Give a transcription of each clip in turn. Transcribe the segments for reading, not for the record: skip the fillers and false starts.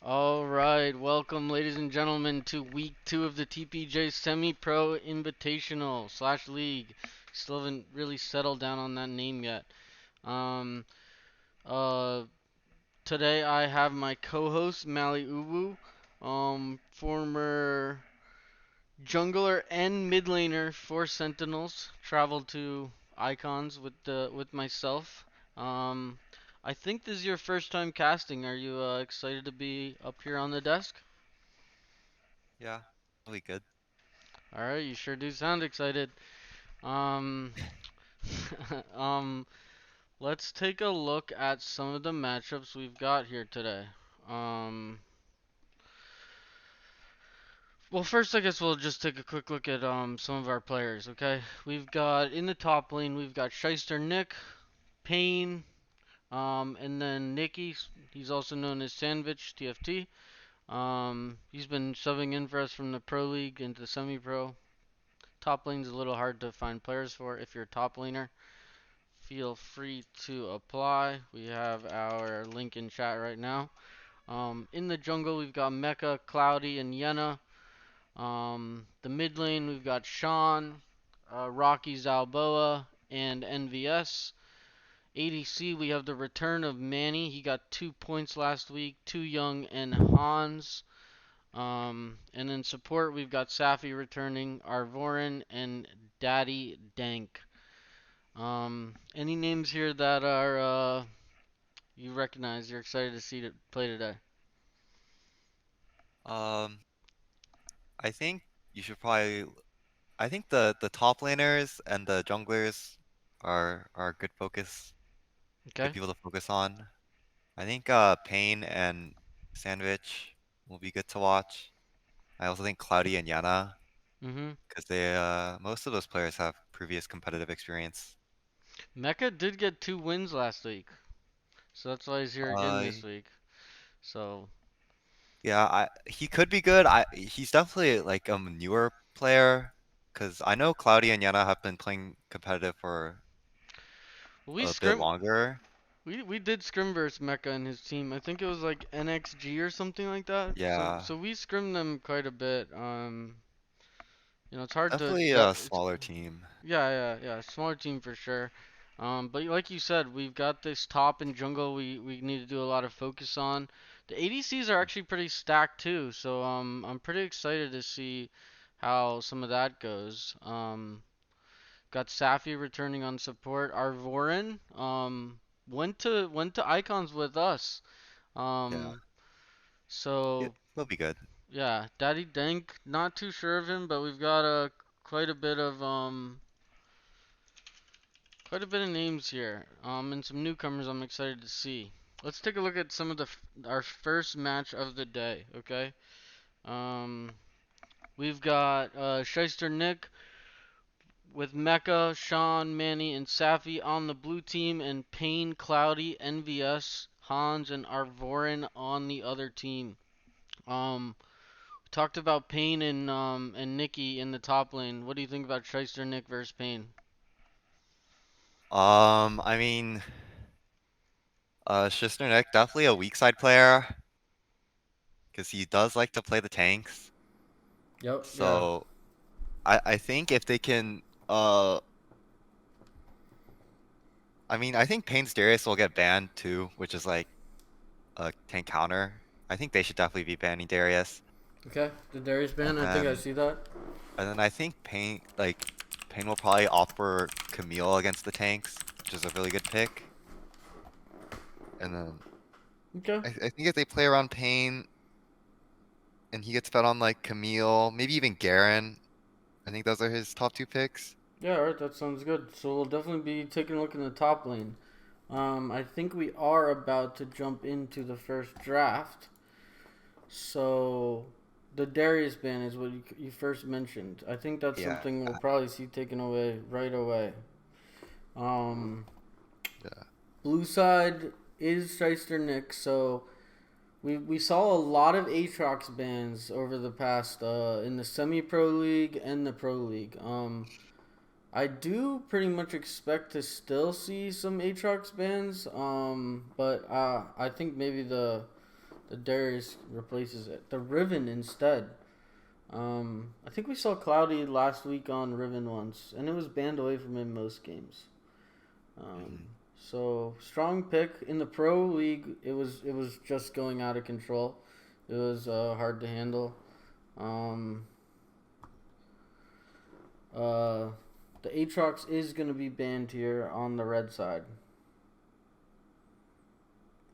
All right, welcome, ladies and gentlemen, to week two of the TPJ Semi Pro Invitational slash League. Still haven't really settled down on that name yet. Um, uh, Today I have my co-host Mali Uwu, former jungler and mid laner for Sentinels. Traveled to Icons with myself. Um, I think this is your first time casting. Are you excited to be up here on the desk? Yeah, really good. All right, you sure do sound excited. Um, um, let's take a look at some of the matchups we've got here today. Um, well, first, I guess we'll just take a quick look at some of our players. Okay, we've got in the top lane, we've got Shyster Nick, Payne, and then Nicky. He's also known as Sandwich TFT. He's been subbing in for us from the Pro League into the Semi Pro. Top lane's a little hard to find players for if you're a top laner. Feel free to apply. We have our link in chat right now. In the jungle, we've got Mecha, Cloudy, and Yenna. The mid lane, we've got Sean, Rocky Zalboa, and NVS. ADC, we have the return of Manny. He got 2 points last week. Too Young and Hans. And in support, we've got Safi returning, Arvorin, and Daddy Dank. Any names here that are you recognize, you're excited to see to play today? Um, I think you should probably. I think the top laners and the junglers are good focus, good Okay. people to focus on. I think Pain and Sandwich will be good to watch. I also think Cloudy and Yana, Mm-hmm. because they most of those players have previous competitive experience. Mecha did get 2 wins last week, so that's why he's here again Uh, this week. So, yeah, he could be good. He's definitely like a newer player, because I know Cloudy and Yana have been playing competitive for we a bit scrim longer. we did scrim versus Mecha and his team. I think it was like NXG or something like that. So Yeah, so we scrimmed them quite a bit. It's hard to definitely ju a it's smaller team. yeah, smaller team for sure. But like you said, we've got this top and jungle we need to do a lot of focus on. The ADCs are actually pretty stacked too, so I'm pretty excited to see how some of that goes. Got Safi returning on support. Arvorin went to Icons with us. Yeah, Um, so he'll be good. yeah, Daddy Dank, not too sure of him, but we've got a quite a bit of quite a bit of names here, and some newcomers I'm excited to see. Let's take a look at some of our first match of the day. Okay, um, we've got Shyster Nick with Mecha, Sean, Manny, and Safi on the blue team, and Payne, Cloudy, NVS, Hans, and Arvorin on the other team. We talked about Payne and Nikki in the top lane. What do you think about Shyster Nick versus Payne? I mean, Shisnerneck definitely a weak side player because he does like to play the tanks. Yep. Yeah. So I think if they can, I mean, I think Pain's Darius will get banned too, which is like a tank counter. I think they should definitely be banning Darius. Okay. The Darius And ban. I think I then see that. and then I think Pain will probably opt for Camille against the tanks, which is a really good pick. And then Okay. I think if they play around Pain and he gets fed on like Camille, maybe even Garen, I think those are his top two picks. Yeah. All right. That sounds good. So we'll definitely be taking a look in the top lane. I think we are about to jump into the first draft. So the Darius ban is what you first mentioned. I think that's Yeah, something we'll probably see taken away right away. Um, yeah, Blue side is Shyster Nick, so we saw a lot of Aatrox bans over the past in the Semi Pro League and the Pro League. I do pretty much expect to still see some Aatrox bans, but I think maybe The Darius replaces it. The Riven instead. I think we saw Cloudy last week on Riven once, and it was banned away from him most games. Um, Hmm. so strong pick in the pro league. It was just going out of control. It was hard to handle. Um, uh, the Aatrox is going to be banned here on the red side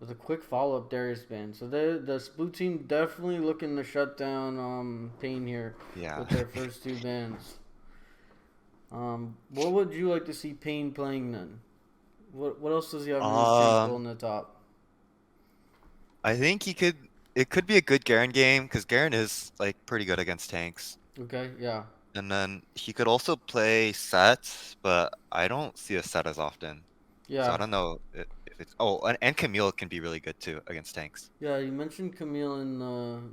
with a quick follow up Darius ban. So the blue team definitely looking to shut down Pain here Yeah. with their first two bans. What would you like to see Pain playing then? What else does he have in his junk Um, in the top? I think he could. It could be a good Garen game because Garen is like pretty good against tanks. Okay, yeah, And then he could also play Set, but I don't see a Set as often. So yeah, I don't know if it's. Oh, and Camille can be really good too against tanks. yeah. You mentioned Camille in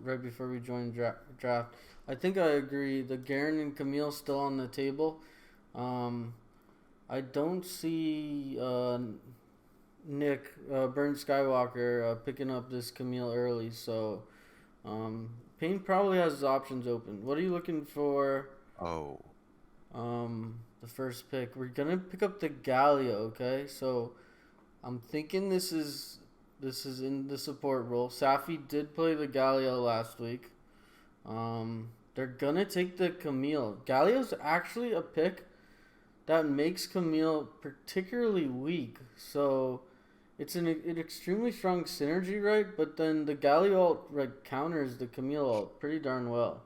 right before we joined draft. I think I agree. The Garen and Camille still on the table. Um, I don't see Nick Burn Skywalker picking up this Camille early, so Payne probably has his options open. What are you looking for? Oh, The first pick. We're gonna pick up the Gallia. Okay, so I'm thinking this is in the support role. Safi did play the Gallia last week. They're gonna take the Camille. Gallia's actually a pick that makes Camille particularly weak. So it's an extremely strong synergy, right? But then the Gallia ult like counters the Camille ult pretty darn well.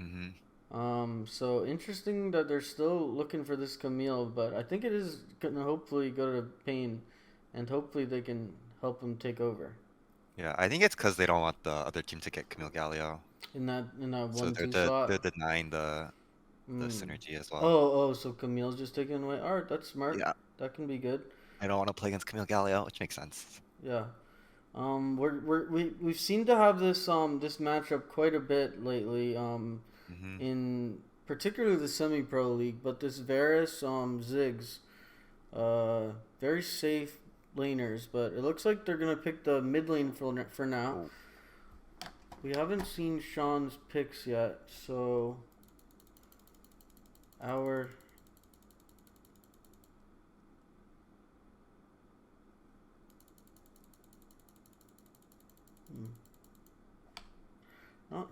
mm-hmm. So interesting that they're still looking for this Camille, but I think it is gonna hopefully go to Pain, and hopefully they can help him take over Yeah, I think it's because they don't want the other team to get Camille Galio. in that So 1-2 they're slot. denying the Mm. synergy as well. So Camille's just taking away. All right, that's smart. Yeah, That can be good. I don't want to play against Camille Galio, which makes sense. Yeah. We've seemed to have this matchup quite a bit lately. Mm-hmm. In particularly the semi pro league, but this Varus Ziggs, very safe laners, but it looks like they're gonna pick the mid lane for now. Oh, We haven't seen Sean's picks yet, so our hmm.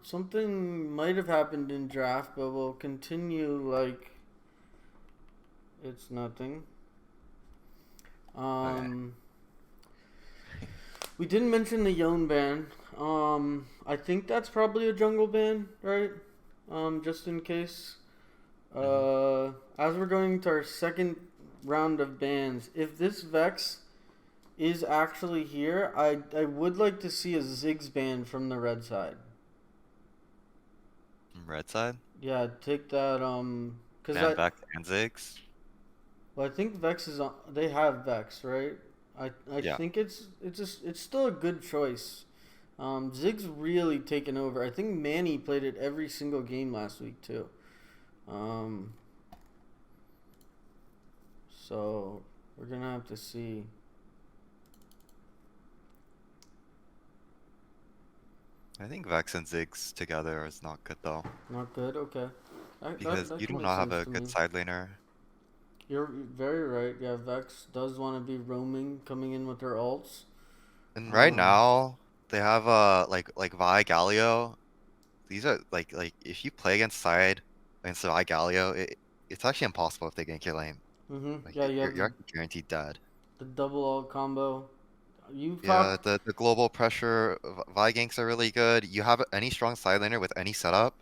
Something might have happened in draft, but we'll continue like it's nothing. okay. Um, we didn't mention the Yone ban. I think that's probably a jungle ban, right? Just in case. Mm-hmm. As we're going to our second round of bans, if this Vex is actually here, I would like to see a Ziggs ban from the red side. Red side, Yeah, take that. Cause Van Vex and Ziggs. well, I think Vex is on. They have Vex, right? I Yeah. think it's still a good choice. Ziggs really taken over. I think Manny played it every single game last week too. Um, so we're gonna have to see. I think Vex and Ziggs together is not good though, Not good. Okay, because that you can do make not have sense a to good me. side laner. You're very right. Yeah, Vex does want to be roaming, coming in with their ults. And right Um, now they have like Vi Galio. These are like if you play against Vi Galio, it's actually impossible if they gank your lane. Like Yeah, you have you're actually guaranteed dead. the double ult combo. You've Yeah, talked. the global pressure Vi ganks are really good. You have any strong side laner with any setup,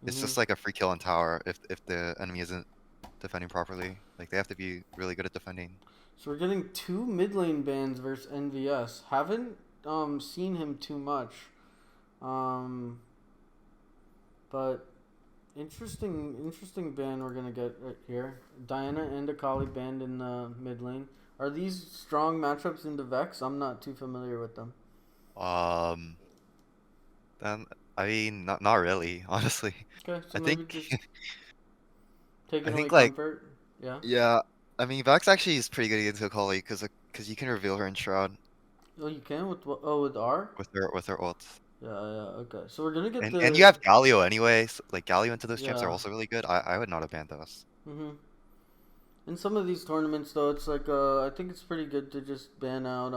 it's hmm just like a free kill in tower if the enemy isn't defending properly. Like they have to be really good at defending. So we're getting two mid lane bans versus NVS. Haven't seen him too much. Um, but interesting ban we're gonna get right here. Diana and Akali banned in the mid lane. Are these strong matchups into Vex? I'm not too familiar with them. Um, then I mean not really, honestly. Okay, so I maybe think just taking I away think like comfort. Yeah. yeah, I mean Vax actually is pretty good against Akali because you can reveal her in Shroud. Oh, you can with what? Oh, with R? with their ults. Yeah, yeah. Okay. So we're gonna get And you the have Galio anyway, so, like Galio into those champs are yeah. also really good. I would not have banned those. Mhm. In some of these tournaments, though, it's like I think it's pretty good to just ban out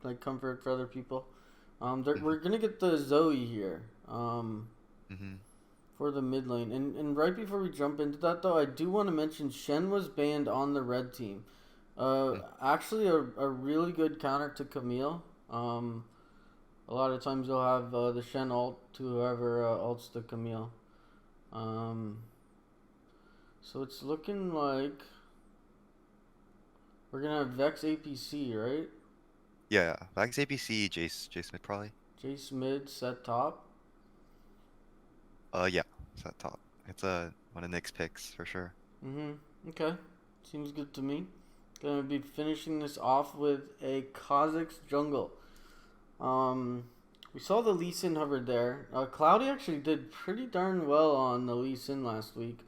like comfort for other people. We're Hmm. gonna get the Zoe here Hmm. for the mid lane, and right before we jump into that, though, I do want to mention Shen was banned on the red team. Actually, a really good counter to Camille. A lot of times you'll have the Shen ult to whoever ults the Camille. Um, so it's looking like we're gonna have Vex APC, right? Yeah, Max APC, Jace mid probably. Jace mid, set top. Yeah, it's that top. It's one of Nick's picks for sure. Okay. Seems good to me. Gonna be finishing this off with a Kha'Zix jungle. Um, we saw the Lee Sin hovered there. Cloudy actually did pretty darn well on the Lee Sin last week.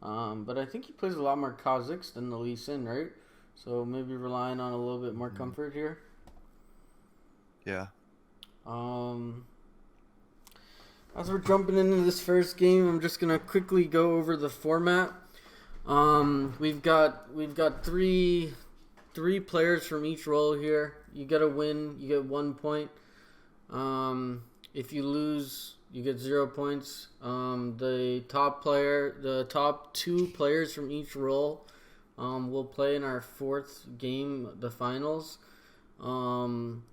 But I think he plays a lot more Kha'Zix than the Lee Sin, right? So maybe relying on a little bit more Hmm. comfort here. Yeah. Um, as we're jumping into this first game, I'm just gonna quickly go over the format. We've got three players from each role here. You get a win, you get 1 point. If you lose, you get 0 points. The top two players from each role, will play in our fourth game, the finals. Um,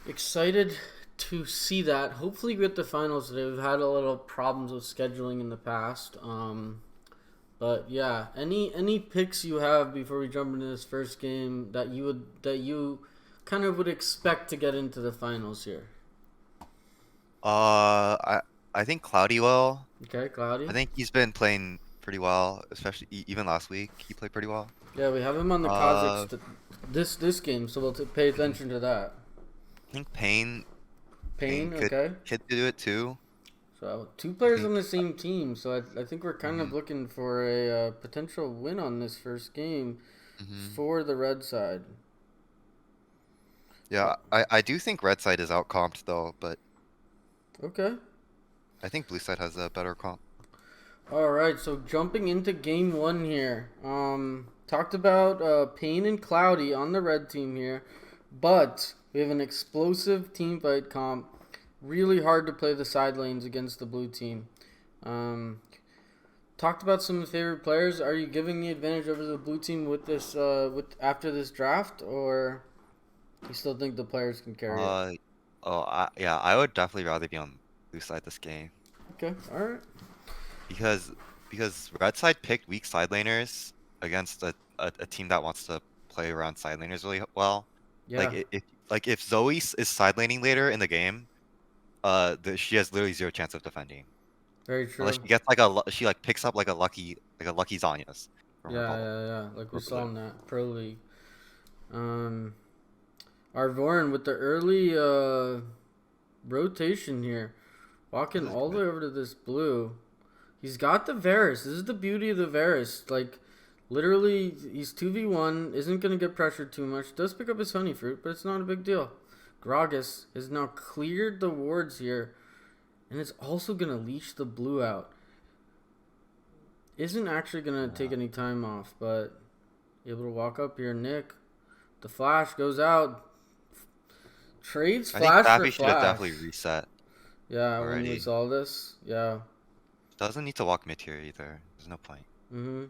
Excited to see that. Hopefully, we get the finals today. We've had a little problems with scheduling in the past. But yeah, any picks you have before we jump into this first game that you kind of would expect to get into the finals here? I think Cloudy will. Okay, I Cloudy. think he's been playing pretty well, especially even last week he played pretty well. Yeah, we have him on the Uh, Kazakhs this game, so we'll pay mhm. attention to that. I think Payne Payne, okay. could do it too. So two I players think. on the same team, so I think we're kind of Hmm. looking for a potential win on this first game Hmm. for the red side. Yeah, I do think red side is outcomped though, but Okay. I think blue side has a better comp. All right, so jumping into game one here. Talked about Payne and Cloudy on the red team here, but we have an explosive team fight comp. Really hard to play the side lanes against the blue team. Um, Talked about some favorite players. Are you giving the advantage over the blue team with this with after this draft, or you still think the players can carry it? Uh, yeah, I would definitely rather be on blue side this game Okay, all right. because red side picked weak side laners against a team that wants to play around side laners really well. Like Yeah, if Zoe is side laning later in the game, she has literally zero chance of defending very unless true. she gets she like picks up like a lucky Zhonya's from her Yeah, bubble yeah, yeah. Like we or saw blue. in that pro league. Um, Arvorin with the early rotation here, This walking is all the good. way over to this blue. He's got the Varus. This is the beauty of the Varus. Like, literally, he's 2v1, isn't going to get pressured too much. Does pick up his honey fruit, but it's not a big deal. Gragas has now cleared the wards here, and it's also going to leash the blue out. Isn't actually going to take Yeah. any time off, but able to walk up here. Nick, the flash goes out. Trades I think flash for Sappy should have flash. definitely reset Yeah, when we already. saw this. Yeah. Doesn't need to walk mid tier either. There's no point. Mm-hmm.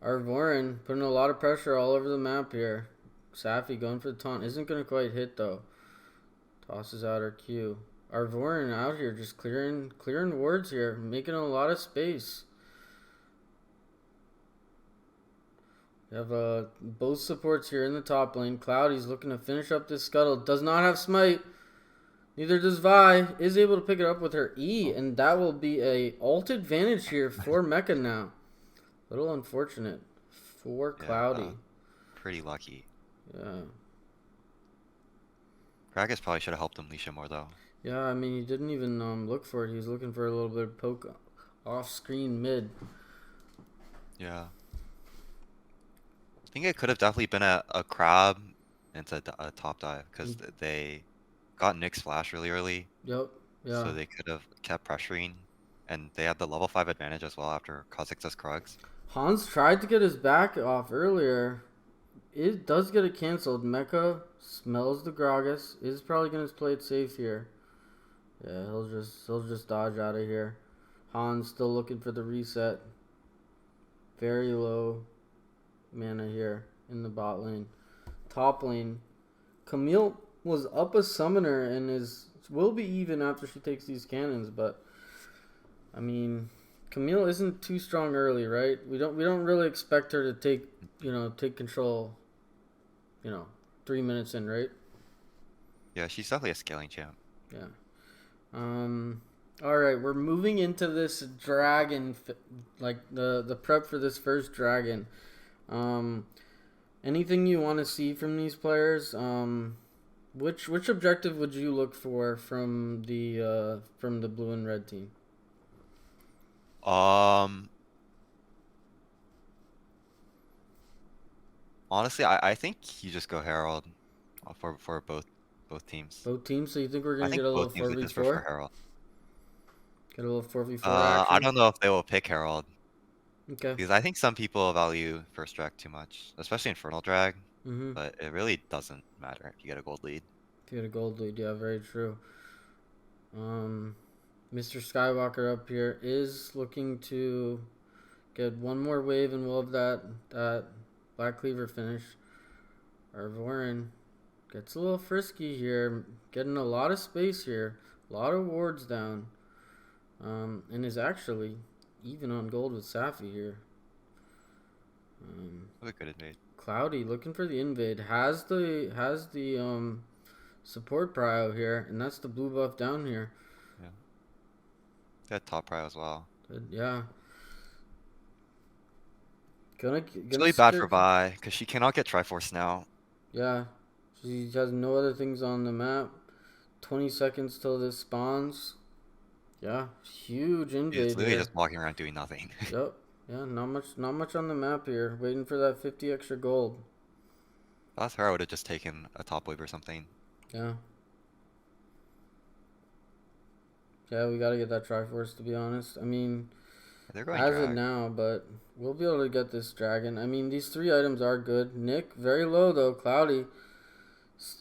Arvorin putting a lot of pressure all over the map here. Safi going for the taunt. Isn't going to quite hit, though. Tosses out our Q. Arvorin out here just clearing wards here. Making a lot of space. We have both supports here in the top lane. Cloudy's looking to finish up this scuttle. Does not have smite. Neither does Vi. Is able to pick it up with her E, Oh, and that will be a ult advantage here for Mecha now. Little unfortunate for yeah, Cloudy. pretty lucky. Yeah. Gragas probably should have helped him leash him more though. Yeah, I mean, he didn't even look for it. He was looking for a little bit of poke off screen mid. Yeah. I think it could have definitely been a crab into a top dive because they got Nick's flash really early, Yep. Yeah. so they could have kept pressuring, and they had the level 5 advantage as well after Kha'Zix Krugs. Hans tried to get his back off earlier. It does get it canceled. Mecha smells the Gragas. Is probably gonna play it safe here. Yeah, he'll just dodge out of here. Hans still looking for the reset. Very low mana here in the bot lane. Top lane. Camille was up a summoner and will be even after she takes these cannons, but I mean, Camille isn't too strong early, right? We don't really expect her to take control, 3 minutes in, right? Yeah, she's definitely a scaling champ. Yeah. All right, we're moving into this dragon, like the prep for this first dragon. Anything you want to see from these players? Which objective would you look for from the blue and red team? Honestly, I think you just go Herald for both teams. Both teams. So you think we're I gonna think get a little both teams four would v just prefer four? Herald. Get a little 4v4 action. I don't know if they will pick Herald Okay. because I think some people value first drag too much, especially Infernal Drag. Mhm. But it really doesn't matter if you get a gold lead. If you get a gold lead, yeah, very true. Mr. Skywalker up here is looking to get one more wave, and we'll have that Black Cleaver finish. Our Vorin gets a little frisky here, getting a lot of space here, a lot of wards down, and is actually even on gold with Safi here. What a good invade. Cloudy looking for the invade, has the support prio here, and that's the blue buff down here. Yeah. Got top prio as well. Yeah. It's really bad for Vi because she cannot get Triforce now. Yeah. She has no other things on the map. 20 seconds till this spawns. Yeah. Huge invade It's literally here. just walking around doing nothing. Yep. Yeah, not much on the map here. Waiting for that 50 extra gold. If that's her, I would have just taken a top wave or something. Yeah. Yeah, we gotta get that Triforce, to be honest. I mean, They're going as drag. it now, but we'll be able to get this dragon. I mean, these 3 items are good. Nick, very low though. Cloudy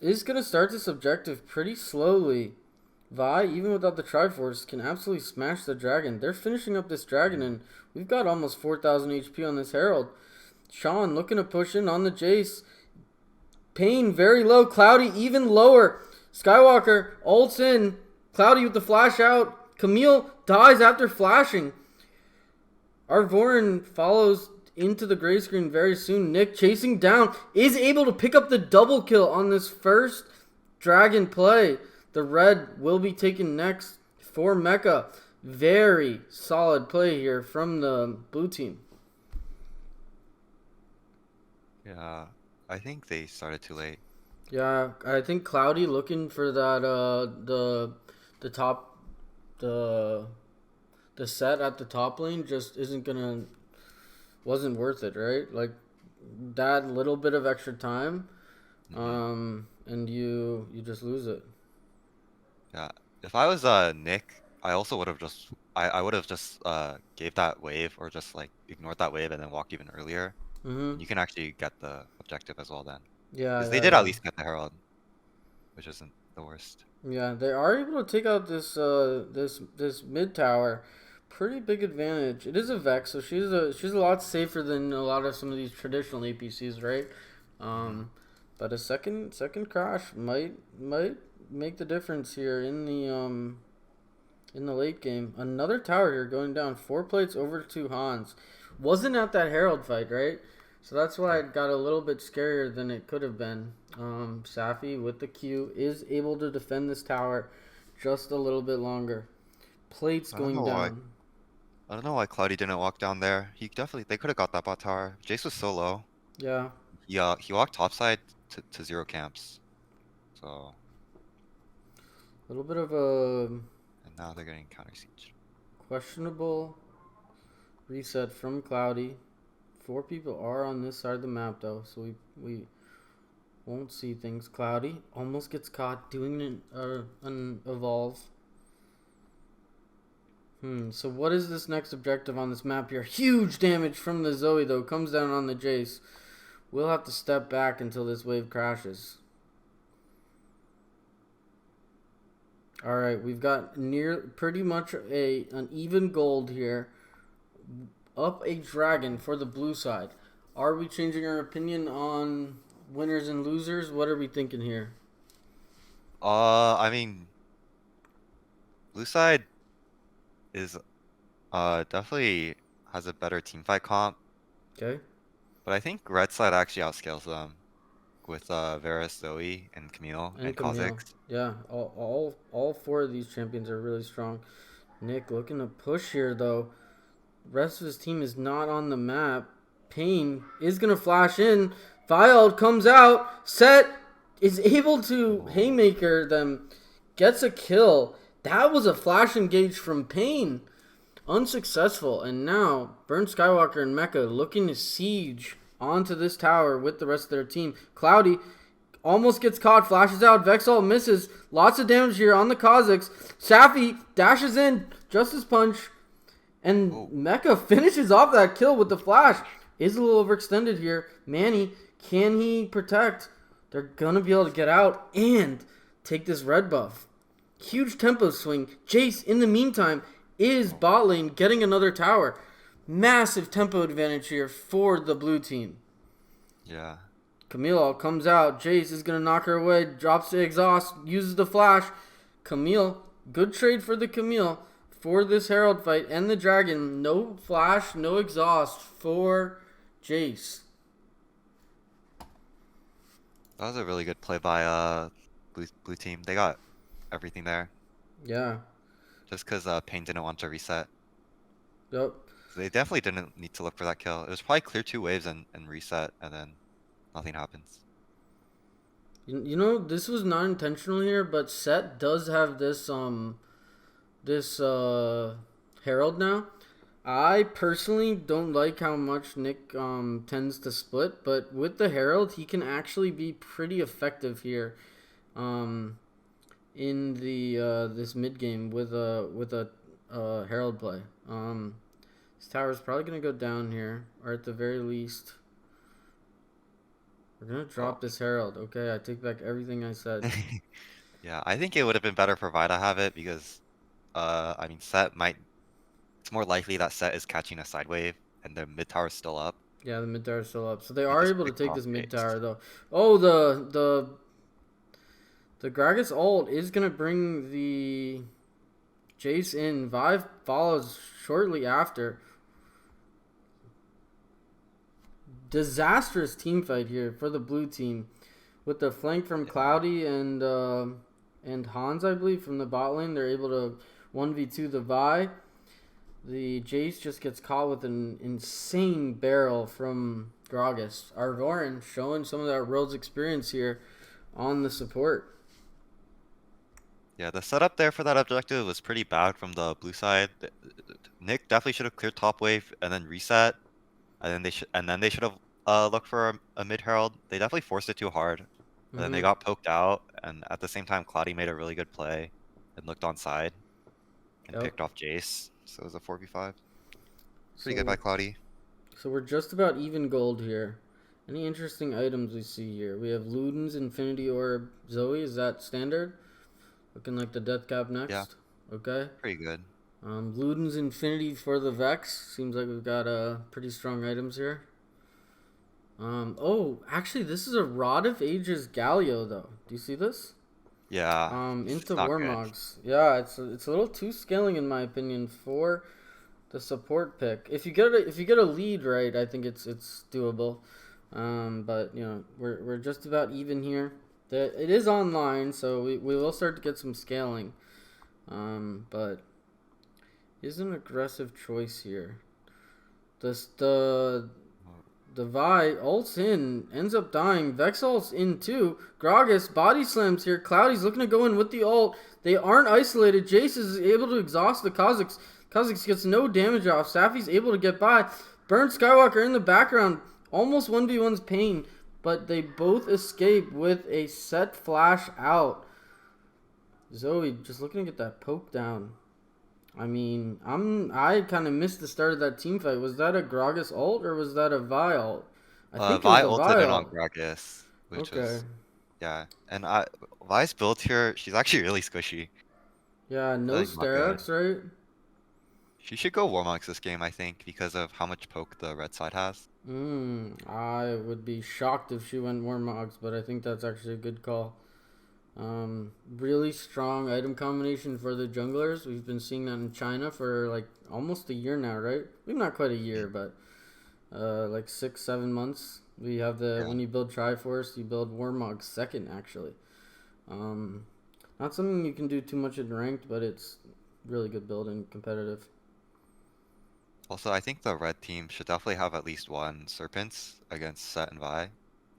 is gonna start this objective pretty slowly. Vi, even without the Triforce, can absolutely smash the dragon. They're finishing up this dragon, and we've got almost 4,000 HP on this Herald. Sean looking to push in on the Jace. Pain very low. Cloudy even lower. Skywalker ults in. Cloudy with the flash out. Camille dies after flashing. Arvorin follows into the gray screen very soon. Nick chasing down is able to pick up the double kill on this first dragon play. The red will be taken next for Mecha. Very solid play here from the blue team. Yeah, I think they started too late. Yeah, I think Cloudy looking for that the top the set at the top lane just wasn't worth it, right? Like that little bit of extra time, and you just lose it. Yeah, if I was Nick, I also would have just I would have just gave that wave or just like ignored that wave and then walked even earlier. Mm-hmm. You can actually get the objective as well then. Yeah, Because yeah, they did yeah. at least get the Herald, which isn't the worst. Yeah, they are able to take out this mid tower. Pretty big advantage. It is a Vex, so she's a lot safer than a lot of some of these traditional APCs, right? But a second crash might make the difference here in the late game. Another tower here going down. 4 plates over to Hans. Wasn't at that Herald fight, right? So that's why it got a little bit scarier than it could have been. Safi with the Q is able to defend this tower just a little bit longer. Plates going down. I don't know why Cloudy didn't walk down there. They could have got that bot tower. Jace was so low. Yeah. Yeah, he walked topside to 0 camps. So. A little bit of a. And now they're getting counter siege. Questionable reset from Cloudy. 4 people are on this side of the map though, so we Won't see things. Cloudy almost gets caught doing an evolve. So what is this next objective on this map here? Huge damage from the Zoe, though. Comes down on the Jxcki. We'll have to step back until this wave crashes. Alright, we've got pretty much an even gold here. Up a dragon for the blue side. Are we changing our opinion on winners and losers? What are we thinking here? I mean, blue side is definitely has a better team fight comp, Okay. but I think red side actually outscales them with Varus, Zoe, and Camille And and Camille. Kha'Zix. Yeah, all four of these champions are really strong. Nick looking to push here, though. Rest of his team is not on the map. Payne is going to flash in. Viald comes out. Set is able to haymaker them. Gets a kill. That was a flash engage from Payne. Unsuccessful. And now, Burn Skywalker and Mecha looking to siege onto this tower with the rest of their team. Cloudy almost gets caught. Flashes out. Vexalt misses. Lots of damage here on the Kha'Zix. Safi dashes in. Justice Punch. And Mecha finishes off that kill with the flash. Is a little overextended here. Manny, can he protect? They're going to be able to get out and take this red buff. Huge tempo swing. Jxcki, in the meantime, is bot lane getting another tower. Massive tempo advantage here for the blue team. Yeah. Camille comes out. Jxcki is going to knock her away. Drops the exhaust. Uses the flash. Camille, good trade for the Camille. For this Herald fight and the Dragon, no flash, no exhaust for Jxcki. That was a really good play by blue team. They got everything there. Yeah. Just because Payne didn't want to reset. Yep. So they definitely didn't need to look for that kill. It was probably clear 2 waves and reset, and then nothing happens. You know, this was not intentional here, but Set does have this Herald now. I personally don't like how much Nick tends to split, but with the Herald, he can actually be pretty effective here in the this mid game with a Herald play. This tower is probably gonna go down here, or at the very least, we're gonna drop this Herald. Okay, I take back everything I said. Yeah, I think it would have been better for Vi to have it because, I mean, Set might. It's more likely that Set is catching a side wave and the mid tower is still up. Yeah, the mid tower is still up, so they They are just able to picked take off this mid Jace. tower though. Oh, the Gragas ult is gonna bring the Jxcki in. Vive follows shortly after. Disastrous team fight here for the blue team, with the flank from Cloudy and Hans, I believe, from the bot lane. They're able to 1v2 the Vi. The Jxcki just gets caught with an insane barrel from Gragas. Argorin showing some of that world's experience here on the support. Yeah, the setup there for that objective was pretty bad from the blue side. Nick definitely should have cleared top wave and then reset, and then they should have looked for a mid herald. They definitely forced it too hard, and then they got poked out. And at the same time, Cloudy made a really good play and looked on side and picked off Jxcki. So it was a 4v5. Pretty good by Cloudy. So we're just about even gold here. Any interesting items we see here? We have Luden's Infinity Orb. Zoe, is that standard? Looking like the Death Cap next. Yeah. Okay. Pretty good. Luden's Infinity for the Vex. Seems like we've got pretty strong items here. Oh, actually, this is a Rod of Ages Galio, though. Do you see this? Yeah. Into Warmogs. Yeah, it's a little too scaling in my opinion for the support pick. If you get a lead right, I think it's doable. But you know, we're just about even here. It is online, so we will start to get some scaling. But is an aggressive choice here. The Vi ults in, ends up dying. Vex ults in too. Gragas body slams here. Cloudy's looking to go in with the ult. They aren't isolated. Jxcki is able to exhaust the Kha'Zix. Kha'Zix gets no damage off. Safi's able to get by. Burn Skywalker in the background. Almost 1v1's Payne. but they both escape with a set flash out. Zoe just looking to get that poke down. I mean, I kind of missed the start of that team fight. Was that a Gragas ult or was that a Vi ult? I think it was Vi a ulted Vi in on ult. Gragas, which Okay. was yeah. And Vi's build here, she's actually really squishy. Yeah, no Nothing not good. Sterox, right? She should go Warmogs this game, I think, because of how much poke the red side has. I would be shocked if she went Warmogs, but I think that's actually a good call. Really strong item combination for the junglers. We've been seeing that in China for like almost a year now, right? Maybe not quite a year, Mm, but like 6, 7 months. We have the yeah. when you build Triforce, you build Warmog second actually. Um, Not something you can do too much in ranked, but it's really good build and competitive. Also, I think the red team should definitely have at least one Serpents against Set and Vi.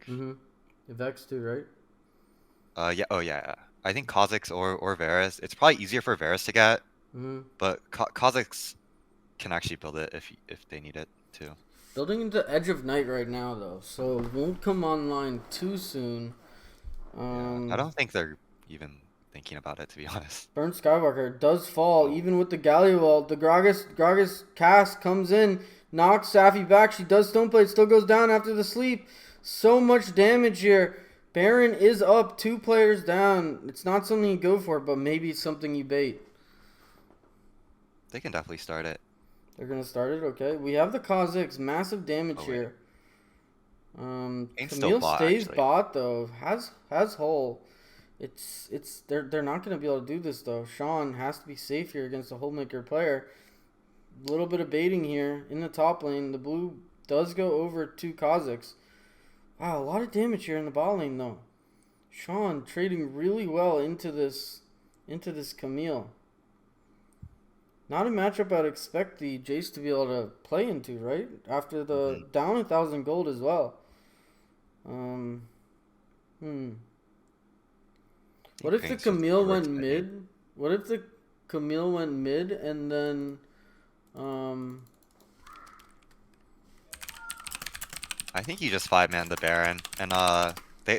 Mm-hmm. Vex too, right? Yeah. Oh, yeah. Yeah. I think Kha'Zix or Varus. It's probably easier for Varus to get, Mm-hmm. but Kha'Zix can actually build it if they need it too. Building into Edge of Night right now though, so it won't come online too soon. Yeah. I Um, don't think they're even thinking about it, to be honest. Burnt Skywalker does fall, Oh, even with the Galio ult. The Gragas cast comes in, knocks Safi back. She does Stoneplate, still goes down after the sleep. So much damage here. Baron is up, 2 players down. It's not something you go for, but maybe it's something you bait. they can definitely start it. They're gonna start it, okay. We have the Kha'Zix, massive damage Oh, wait. here. Ain't still Camille bot, stays actually. bot though. Has Hull. It's they're not gonna be able to do this though. Sean has to be safe here against a Hullmaker player. A little bit of baiting here in the top lane. The blue does go over to Kha'Zix. Wow, a lot of damage here in the bot lane though. Sean trading really well into this Camille. Not a matchup I'd expect the Jace to be able to play into, right? After the Hmm. down 1,000 gold as well. Um, hmm. I What think if the Pain's just Camille went overextending. mid? What if the Camille went mid and then um I think you just five-man the Baron, and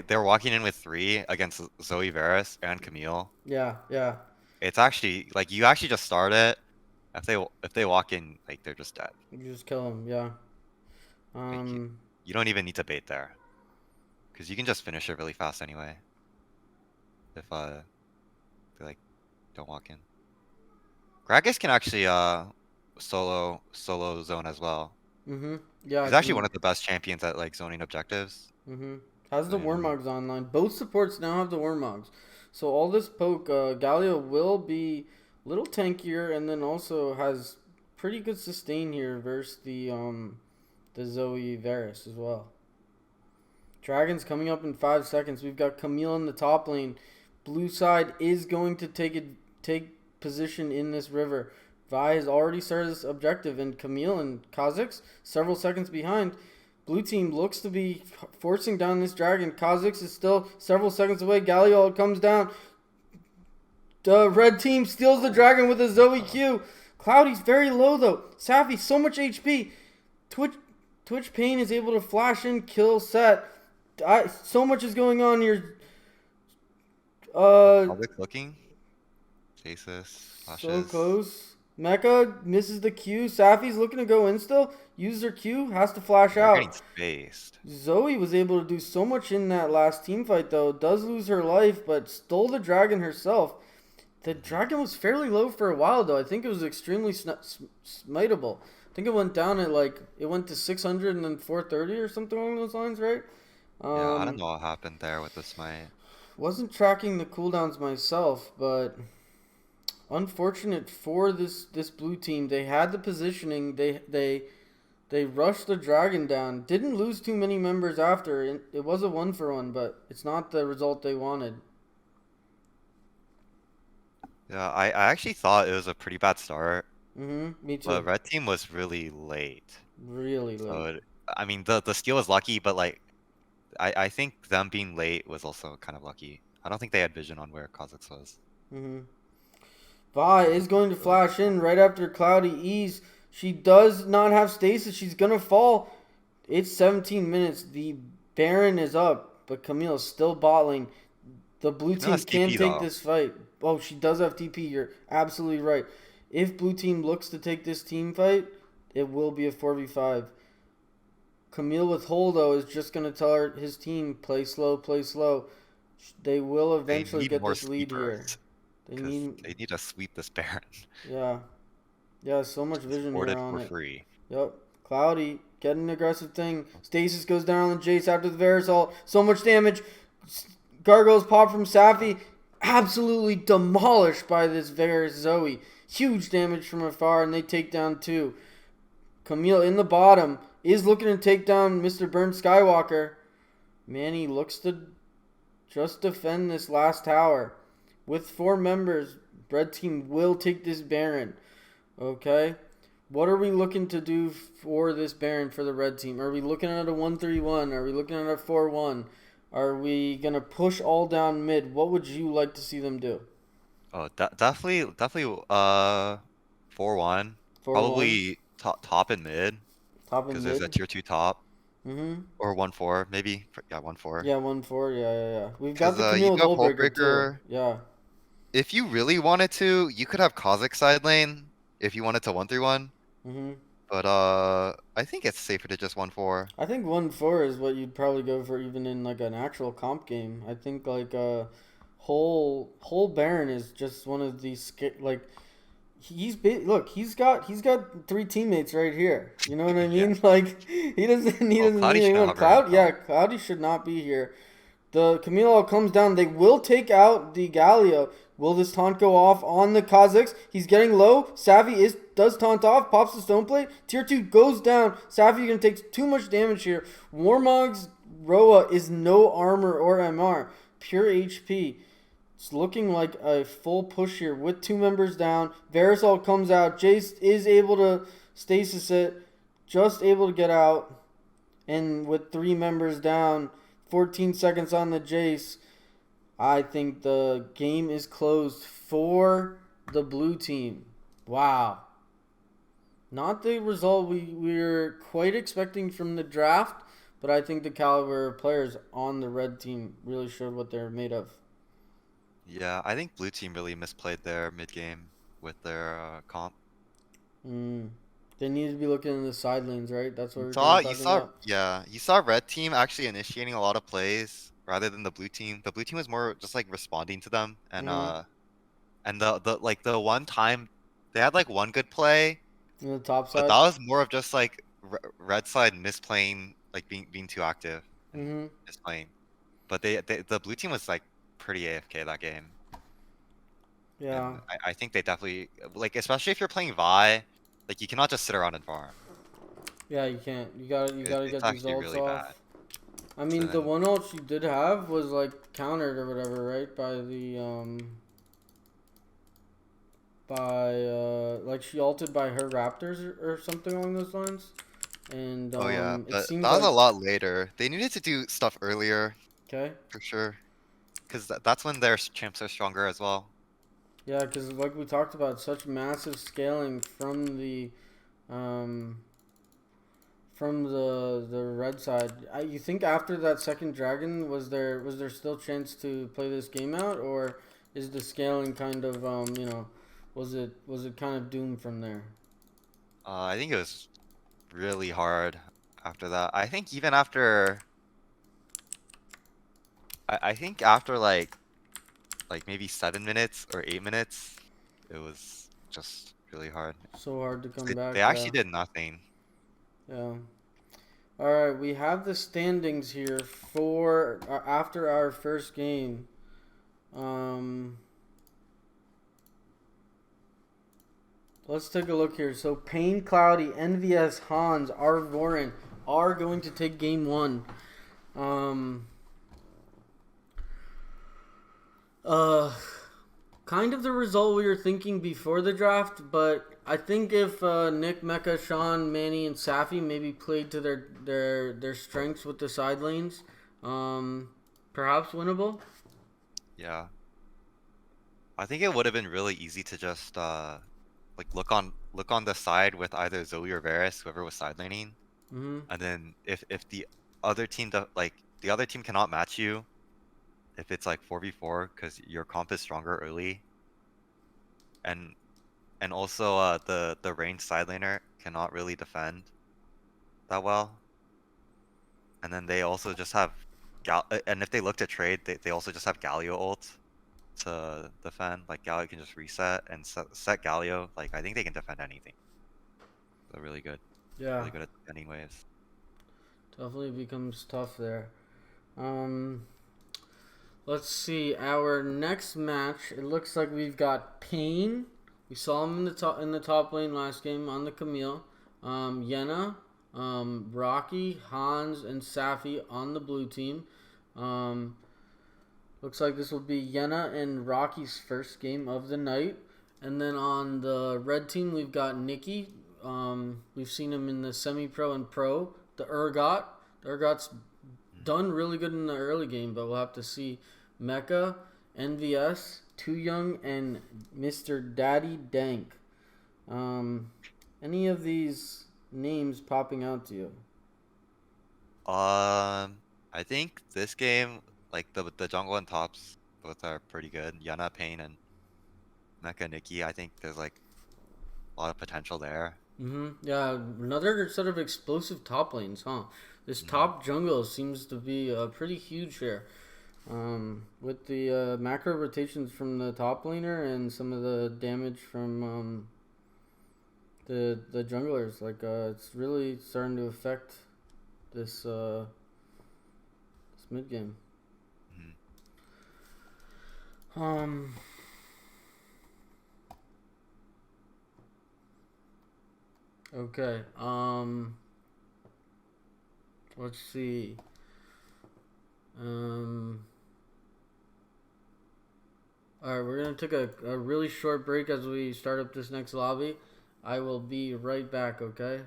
they're walking in with 3 against Zoe Varus and Camille. yeah. It's actually like you actually just start it. If they walk in, like they're just dead. You just kill him, yeah. Like Um you don't even need to bait there, because you can just finish it really fast anyway. If they like don't walk in. Gragas can actually solo zone as well. Yeah, I He's actually can one of the best champions at like zoning objectives. has the I know. Warmogs online. Both supports now have the Warmogs. So all this poke, Galio will be a little tankier and then also has pretty good sustain here versus the Zoe Varus as well. Dragon's coming up in 5 seconds. We've got Camille in the top lane. Blue side is going to take position in this river. Vi has already started this objective, and Camille and Kha'Zix several seconds behind. Blue team looks to be forcing down this dragon. Kha'Zix is still several seconds away. Galio comes down. The red team steals the dragon with a Zoe Q. Cloudy's very low though. Safi, so much HP. Twitch Pain is able to flash in, kill Set. So much is going on here. Uh, Public looking. Jesus so flashes. close. Mecha misses the Q. Safi's looking to go in still. Uses her Q, has to flash They're getting out. spaced. Zoe was able to do so much in that last team fight though. Does lose her life, but stole the dragon herself. The Hmm. dragon was fairly low for a while though. I think it was extremely smiteable. I think it went down at like it went to 600 and then 430 or something along those lines, right? Yeah, I don't Um, know what happened there with the smite. wasn't tracking the cooldowns myself, but unfortunate for this blue team. They had the positioning. They rushed the dragon down. Didn't lose too many members after. It was a 1-for-1, but it's not the result they wanted. Yeah, I actually thought it was a pretty bad start, Me but too. red team was really late. Really So late. I mean the steal was lucky, but like I think them being late was also kind of lucky. I don't think they had vision on where Kha'Zix was. Mm-hmm. Vi is going to Really flash cool. in right after Cloudy Ease. She does not have stasis. She's gonna fall. It's 17 minutes. The Baron is up, but Camille's still bottling. The blue Camille team has can TP take though. this fight. Oh, she does have TP. You're absolutely right. If blue team looks to take this team fight, it will be a 4v5. Camille with Holdo is just going to tell his team, play slow, play slow. They will They eventually need get more this lead sweepers here. They because need, they need to sweep this Baron. yeah. Yeah, so much He's vision here boarded on for it. free. Yep. Cloudy, getting an aggressive thing. Stasis goes down on the Jace after the Verisol. So much damage. Gargoyles pop from Safi. Absolutely demolished by this Varus Zoe. Huge damage from afar, and they take down two. Camille in the bottom is looking to take down Mr. Burn Skywalker. Manny looks to just defend this last tower. With 4 members, Red Team will take this Baron. Okay? What are we looking to do for this Baron for the Red Team? Are we looking at a 1-3-1? Are we looking at a 4-1? Are we going to push all down mid? What would you like to see them do? Oh, definitely 4-1. 4-1? Probably top and mid Top and because there's a mid? tier 2 top Mm-hmm. or 1-4 maybe. Yeah, 1-4. Yeah, 1-4. Yeah, yeah, yeah. We've got Because the you Camille with do have Hullbreaker too. Hullbreaker. Yeah. If you really wanted to, you could have Kha'Zix side lane if you wanted to 1-3-1. Mm-hmm. But I think it's safer to just 1-4. I think 1-4 is what you'd probably go for even in like an actual comp game. I think like whole Baron is just one of these like look, he's got 3 teammates right here. You know what I Yeah. mean? Like he Oh, doesn't Cloudy need should not anyone. have her in Cloud, yeah, top. Cloudy should not be here. The Camilo comes down. They will take out the Galio. Will this taunt go off on the Kha'Zix? He's getting low. Savvy does taunt off. Pops the stone plate. Tier 2 goes down. Savvy gonna take too much damage here. Warmog's Roa is no armor or MR. Pure HP. It's looking like a full push here with 2 members down. Verisol comes out. Jace is able to stasis it. Just able to get out. And with 3 members down, 14 seconds on the Jace, I think the game is closed for the blue team. Wow. Not the result we're quite expecting from the draft, but I think the caliber of players on the red team really showed what they're made of. Yeah, I think blue team really misplayed their mid game with their comp. Mm. They need to be looking in the side lanes, right? That's what You we're kind saw, of you talking saw, about. yeah, you saw red team actually initiating a lot of plays rather than the blue team. The blue team was more just like responding to them, Mm-hmm. and the one time they had like one good play, In the top but side. that was more of just like red side misplaying, like being too active and Mm-hmm. misplaying. But the blue team was like pretty AFK that game, Yeah. and I think they definitely like, especially if you're playing Vi, like you cannot just sit around and farm. Yeah, you can't. You gotta It's get these actually ults really bad. off. I So mean, the then, one ult she did have was like countered or whatever, right? By like she ulted by her Raptors or something along those lines, and oh yeah, it but seemed that was like a lot later. They needed to do stuff earlier okay, for sure, because that's when their champs are stronger as well. yeah, because like we talked about, such massive scaling um from the red side. You think after that second dragon, was there still chance to play this game out, or is the scaling kind of was it kind of doomed from there? I think it was really hard after that. I think even after, I think after like maybe 7 minutes or 8 minutes, it was just really hard. So hard to come They back. actually Yeah, did nothing. yeah. All right, we have the standings here for after our first game. Um, let's take a look here. So Payne, Cloudy, NVS, Hans, Arvorin are going to take game one. Um, uh, kind of the result we were thinking before the draft, but I think if Nick, Mecca, Sean, Manny, and Safi maybe played to their strengths with the side lanes, perhaps winnable. Yeah, I think it would have been really easy to just like look on the side with either Zoe or Varus, whoever was side laning, Mm-hmm. and then if the other team like the other team cannot match you if it's like 4v4 because your comp is stronger early, and also the ranged side laner cannot really defend that well. And then they also just have and if they look to trade, they also just have Galio ult to defend. Like Galio can just reset and set Galio. Like I think they can defend anything. They're Yeah, really good at defending waves. definitely becomes tough there. Um, let's see our next match. It looks like we've got Pain. We saw him in the top lane last game on the Camille. Yena, Rocky, Hans, and Safi on the blue team. Um, Looks like this will be Yena and Rocky's first game of the night. And then on the red team, we've got Nikki. We've seen him in the Semi Pro and Pro. The Urgot. The Urgot's done really good in the early game, but we'll have to see. Mecha, NVS, Too Young, and Mr. Daddy Dank. Any of these names popping out to you? I think this game, like the jungle and tops, both are pretty good. Yana, Pain, and Mecha Nikki. I think there's like a lot of potential there. Yeah, another sort of explosive top lanes, huh? This Hmm. top jungle seems to be pretty huge here. With the macro rotations from the top laner and some of the damage from the junglers, like it's really starting to affect this this mid game. Hmm. Um, okay. Let's see. Um, all right, we're gonna take a really short break as we start up this next lobby. I will be right back. Okay.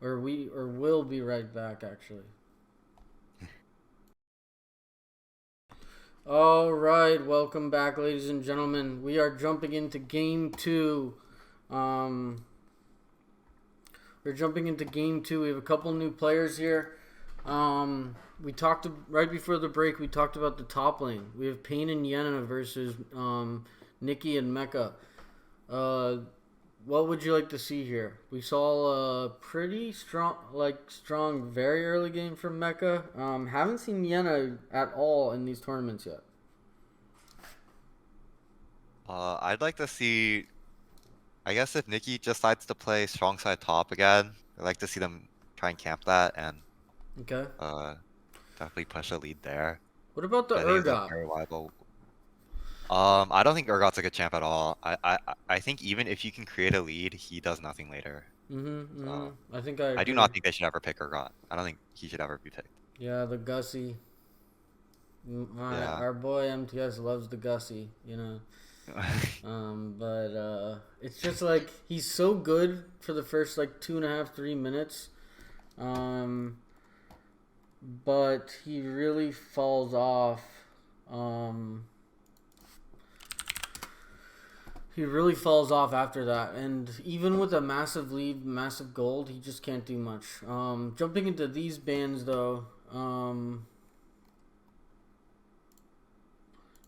Or will be right back actually. All right, welcome back, ladies and gentlemen. We are jumping into game two. Um, we're jumping into game two. We have a couple new players here. We talked right before the break. We talked about the top lane. We have Pain and Yena versus Nikki and Mecha. Uh, what would you like to see here? We saw a pretty strong, very early game from Mecha. Haven't seen Yena at all in these tournaments yet. I'd like to see. I guess if Nikki decides to play strong side top again, I'd like to see them try and camp that and Okay. uh definitely push a lead there. What about the I think it's a Urgot? very viable. I don't think Urgot's a good champ at all. I think even if you can create a lead, he does nothing later. So I think I I do agree. not think they should ever pick Urgot. I don't think he should ever be picked. Yeah, the Gussie. Yeah. Our boy MTS loves the Gussie, you know. But it's just like he's so good for the first like 2.5, 3 minutes. Um, but he really falls off. Um, he really falls off after that, and even with a massive lead, massive gold, he just can't do much. Jumping into these bands though.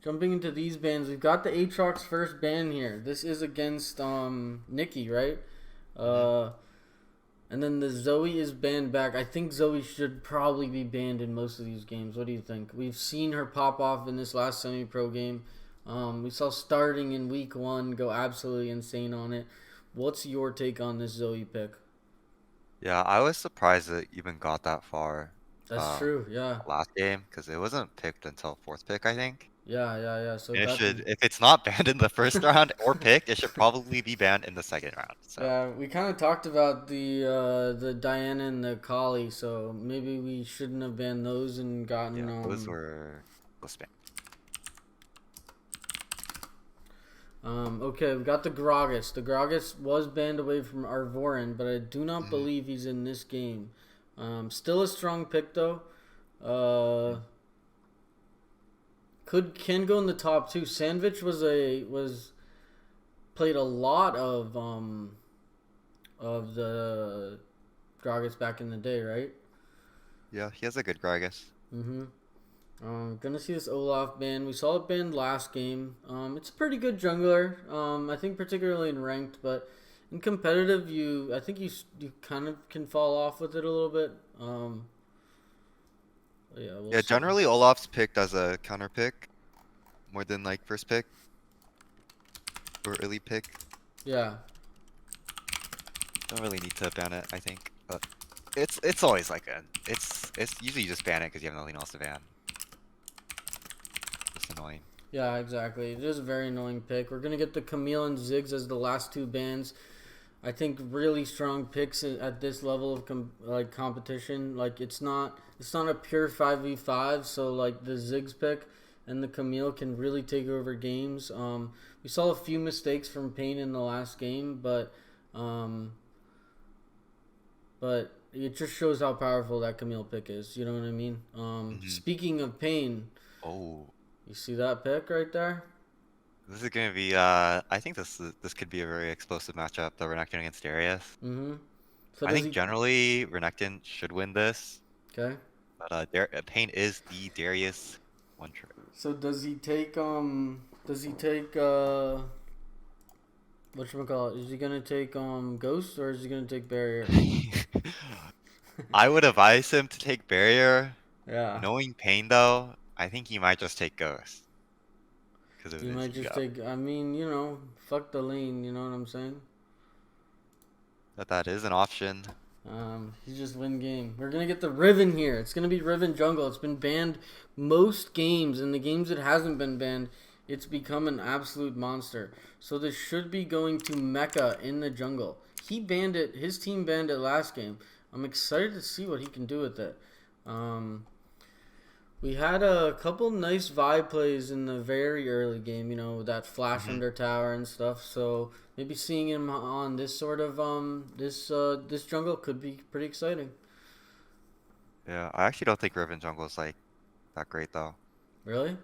Jumping into these bans, we've got the Aatrox first ban here. This is against Nikki, right? Hmm. Uh, and then the Zoe is banned back. I think Zoe should probably be banned in most of these games. What do you think? We've seen her pop off in this last semi-pro game. We saw starting in week one go absolutely insane on it. What's your take on this Zoe pick? Yeah, I was surprised it even got that far That's uh true. Yeah, last game because it wasn't picked until fourth pick, I think. yeah. So And it that. should, if it's not banned in the first round or picked, it should probably be banned in the second round. So Yeah, we kind of talked about the Diana and the Kali, so maybe we shouldn't have banned those and gotten yeah, those were was banned. okay, we got the Gragas. The Gragas was banned away from Arvorin, but I do not Mhm. believe he's in this game. Still a strong pick though. Uh, can go in the top two. Sandvich was played a lot of the Gragas back in the day, right? Yeah, he has a good Gragas. Mm-hmm. Gonna see this Olaf ban. We saw it banned last game. It's a pretty good jungler. I think particularly in ranked, but in competitive, I think you kind of can fall off with it a little bit. Yeah, we'll Yeah, see. generally Olaf's picked as a counter pick more than like first pick or elite pick. Yeah, Don't really need to ban it, I think. But it's always like it's usually you just ban it because you have nothing else to ban. Just annoying. yeah, exactly. It is a very annoying pick. We're gonna get the Camille and Ziggs as the last two bans. I think really strong picks at this level of competition. Like it's not a pure 5v5. So like the Ziggs pick and the Camille can really take over games. We saw a few mistakes from Payne in the last game, um, but it just shows how powerful that Camille pick is. You know what I mean? Hmm. Speaking of Payne, Oh, you see that pick right there? this is gonna be I think this could be a very explosive matchup, the Renekton against Darius. Mm-hmm. So I does think he? generally Renekton should win this, Okay. but Pain is the Darius one trick. So does he take? Does he take? Whatchamacallit, is he gonna take Ghost or is he gonna take Barrier? I would advise him to take Barrier. Yeah. Knowing Pain though, I think he might just take Ghost because of He his might just ego. take, I mean, fuck the lane, you know what I'm saying? But that is an option. He just win game. We're gonna get the Riven here. It's gonna be Riven jungle. It's been banned most games, and the games it hasn't been banned, it's become an absolute monster. So this should be going to Mecha in the jungle. He banned it. His team banned it last game. I'm excited to see what he can do with it. Um, We had a couple nice vibe plays in the very early game, that flash Hmm. under tower and stuff. So maybe seeing him on this sort of this jungle could be pretty exciting. Yeah, I actually don't think Riven Jungle is like that great though. Really?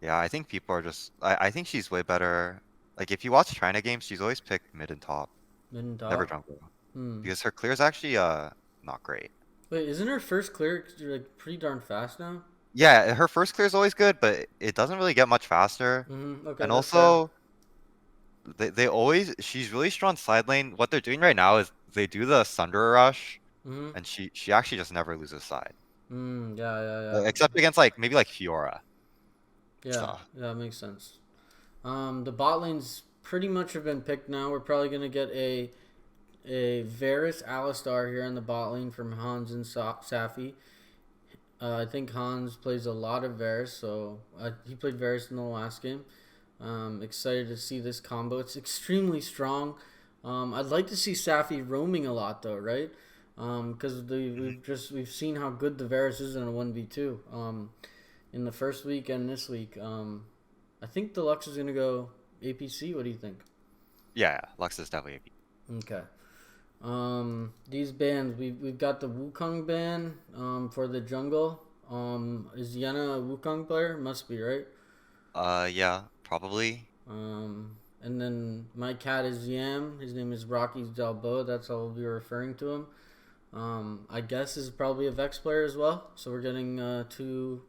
Yeah, I think people are just I think she's way better. Like if you watch China games, she's always picked mid and top, Mid and never top? jungle. Hmm. Because her clear is actually not great. Wait, isn't her first clear like pretty darn fast now? Yeah, her first clear is always good, but it doesn't really get much faster. Mm-hmm. Okay, And that's fair. also they always she's really strong side lane. What they're doing right now is they do the Sunder Rush Mm-hmm. and she actually just never loses side. Yeah, yeah, yeah. Except against like maybe like Fiora. Yeah, So yeah, that makes sense. The bot lanes pretty much have been picked now. We're probably gonna get a Varus Alistar here in the bot lane from Hans and Safi. I think Hans plays a lot of Varus, so he played Varus in the last game. Excited to see this combo. It's extremely strong. I'd like to see Safi roaming a lot though, right? Because mhm. we've seen how good the Varus is in a 1v2. In the first week and this week. I think the Lux is gonna go APC. What do you think? Yeah, Lux is definitely Okay. These bans, we've got the Wukong ban for the jungle. Is Yenna a Wukong player? Must be, right? yeah, probably. And then my cat is Yam. His name is Rocky Dalbo. That's how we'll be referring to him. I guess is probably a Vex player as well. So we're getting Mhm.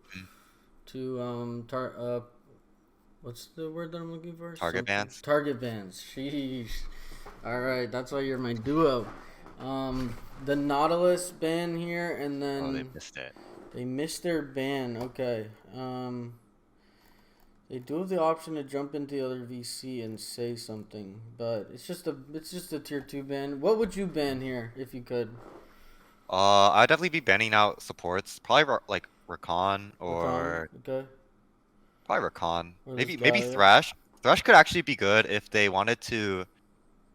what's the word that I'm looking for? Target Something bans. target bans. Sheesh. All right, that's why you're my duo. The Nautilus ban here, and Oh, they then missed it. they missed their ban. Okay. They do have the option to jump into the other VC and say something, but it's just a tier 2 ban. What would you ban here if you could? I'd definitely be banning out supports. Probably like Rakan Rakan, or okay, probably Rakan. or this Maybe Galio. Thresh. Thresh could actually be good if they wanted to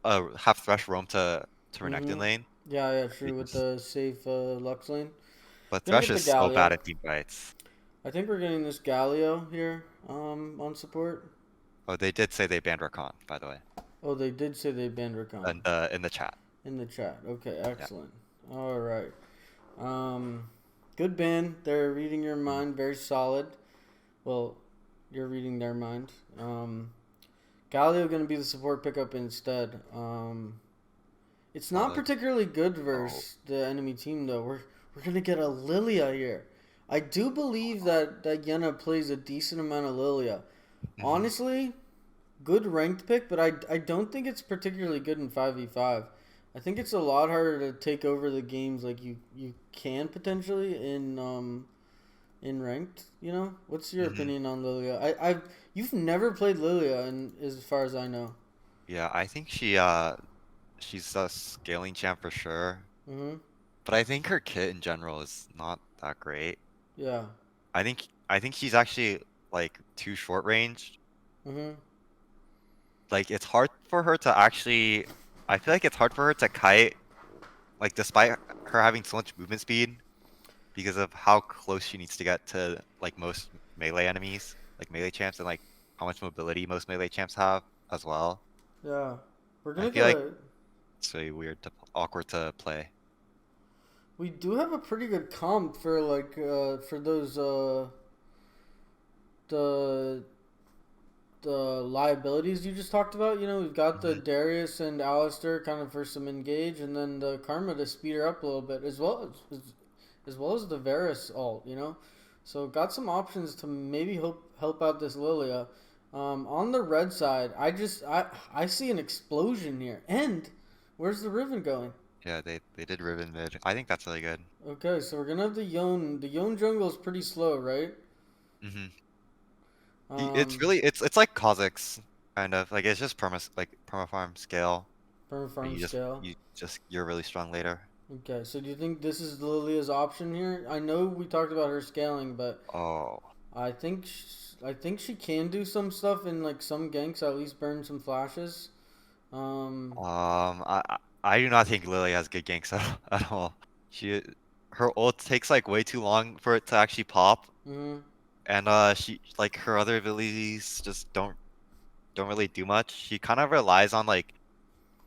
have Thresh roam to Renekton Mm-hmm. lane. Yeah, yeah, true. With Because the safe Lux lane, but gonna Thresh get the is so bad Galio. at team fights. I think we're getting this Galio here on support. Oh, they did say they banned Rakan, by the way, Oh, they did say they banned Rakan in the chat. in the chat. Okay, Yeah. excellent. All right. Um, good ban. They're reading your Mm. mind. Very solid. Well, you're reading their mind. Galio going to be the support pickup instead. It's not Solid. particularly good Oh, versus the enemy team though. We're We're gonna get a Lilia here. I do believe that Yena plays a decent amount of Lilia. Hmm. Honestly, good ranked pick, but I don't think it's particularly good in 5v5. I think it's a lot harder to take over the games like you can potentially in ranked. You know, what's your Hmm. opinion on Lilia? I you've never played Lilia, and as far as I know. Yeah, I think she's a scaling champ for sure. Mhm. But I think her kit in general is not that great. Yeah. I think she's actually like too short range. Mhm. Like it's hard for her to actually I feel like it's hard for her to kite like despite her having so much movement speed because of how close she needs to get to like most melee enemies, like melee champs and like how much mobility most melee champs have as well. Yeah. We're I gonna feel get like a. it's really weird to awkward to play. We do have a pretty good comp for for those the the liabilities you just talked about. You know, we've got the Hmm. Darius and Alistair kind of for some engage, and then the Karma to speed her up a little bit, as well as the Varus ult. You know, so got some options to maybe help out this Lilia. On the red side, I see an explosion here, and where's the Riven going? Yeah, they did Riven mid. I think that's really good. Okay, so we're gonna have the Yone. The Yone jungle is pretty slow, right? Hmm. It's Um, really it's like Kha'Zix kind of like it's just perma farm scale, Perma but farm scale. you're really strong later. Okay, so do you think this is Lilia's option here? I know we talked about her scaling, but Oh, I think she can do some stuff in like some ganks. At least burn some flashes. Um. I do not think Lily has good ganks at all. She her ult takes like way too long for it to actually pop, Mhm. and she like her other abilities just don't really do much. She kind of relies on like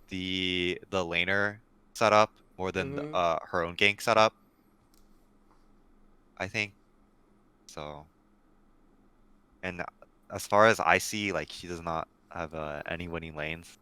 the laner setup more than Mhm. her own gank setup, I think. So, and as far as I see, like she does not have any winning lanes.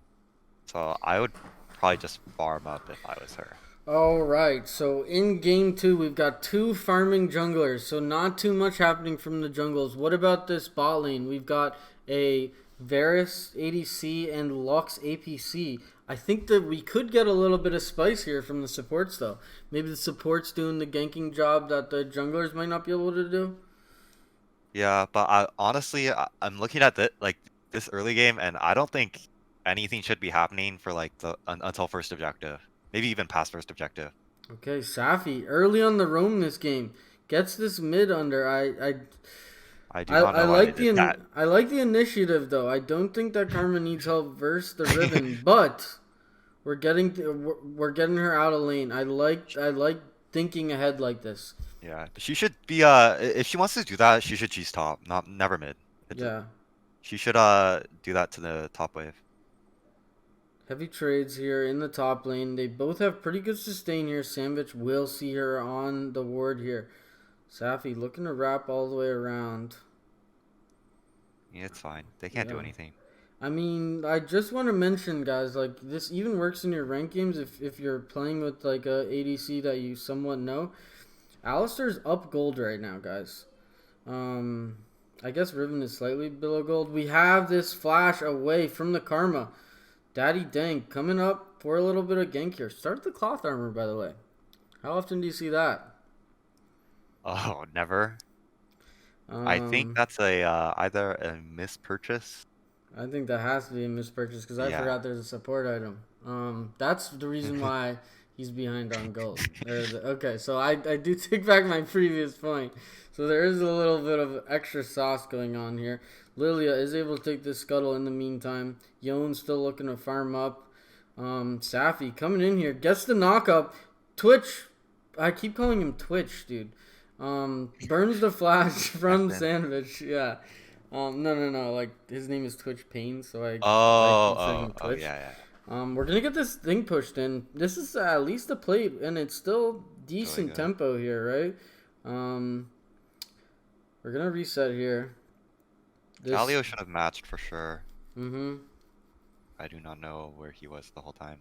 So I would probably just farm up if I was her. All right. So in game two, we've got two farming junglers. So not too much happening from the jungles. What about this bot lane? We've got a Varus ADC and Lux APC. I think that we could get a little bit of spice here from the supports, though. Maybe the supports doing the ganking job that the junglers might not be able to do. Yeah, but I'm looking at this early game, and I don't think anything should be happening for like until first objective, maybe even past first objective. Okay, Safi early on the roam this game gets this mid under. I do not know why they did that. I like the initiative though. I don't think that Karma needs help versus the Riven, but we're getting her out of lane. I like thinking ahead like this. Yeah, but she should be if she wants to do that, she should cheese top, not never mid. Yeah, She should do that to the top wave. heavy trades here in the top lane. They both have pretty good sustain here. Sandwich will see her on the ward here. Safi looking to wrap all the way around. Yeah, it's fine. They can't do Yeah. anything. I mean, I just want to mention, guys, like this even works in your rank games if you're playing with like a ADC that you somewhat know. Alistair's up gold right now, guys. Um, I guess Riven is slightly below gold. We have this flash away from the Karma. Daddy Dank coming up for a little bit of gank here. Start the cloth armor, by the way. How often do you see that? Oh, never. I think Um, that's a either a mispurchase. I think that has to be a mispurchase because I Yeah. forgot there's a support item. That's the reason why he's behind on gold. Okay, so I do take back my previous point. So there is a little bit of extra sauce going on here. Lilia is able to take this scuttle in the meantime. Yone's still looking to farm up. Safi coming in here gets the knockup. Twitch, I keep calling him Twitch, dude. Burns the flash from Captain. Sandwich. Yeah. No, no, no. Like his name is Twitch Pain, so I Oh, keep oh, saying oh, Twitch. yeah, yeah. We're gonna get this thing pushed in. This is at least a plate, and it's still It's really decent good. tempo here, right? Um, we're gonna reset here. This, Galio should have matched for sure. mm-hmm. I do not know where he was the whole time.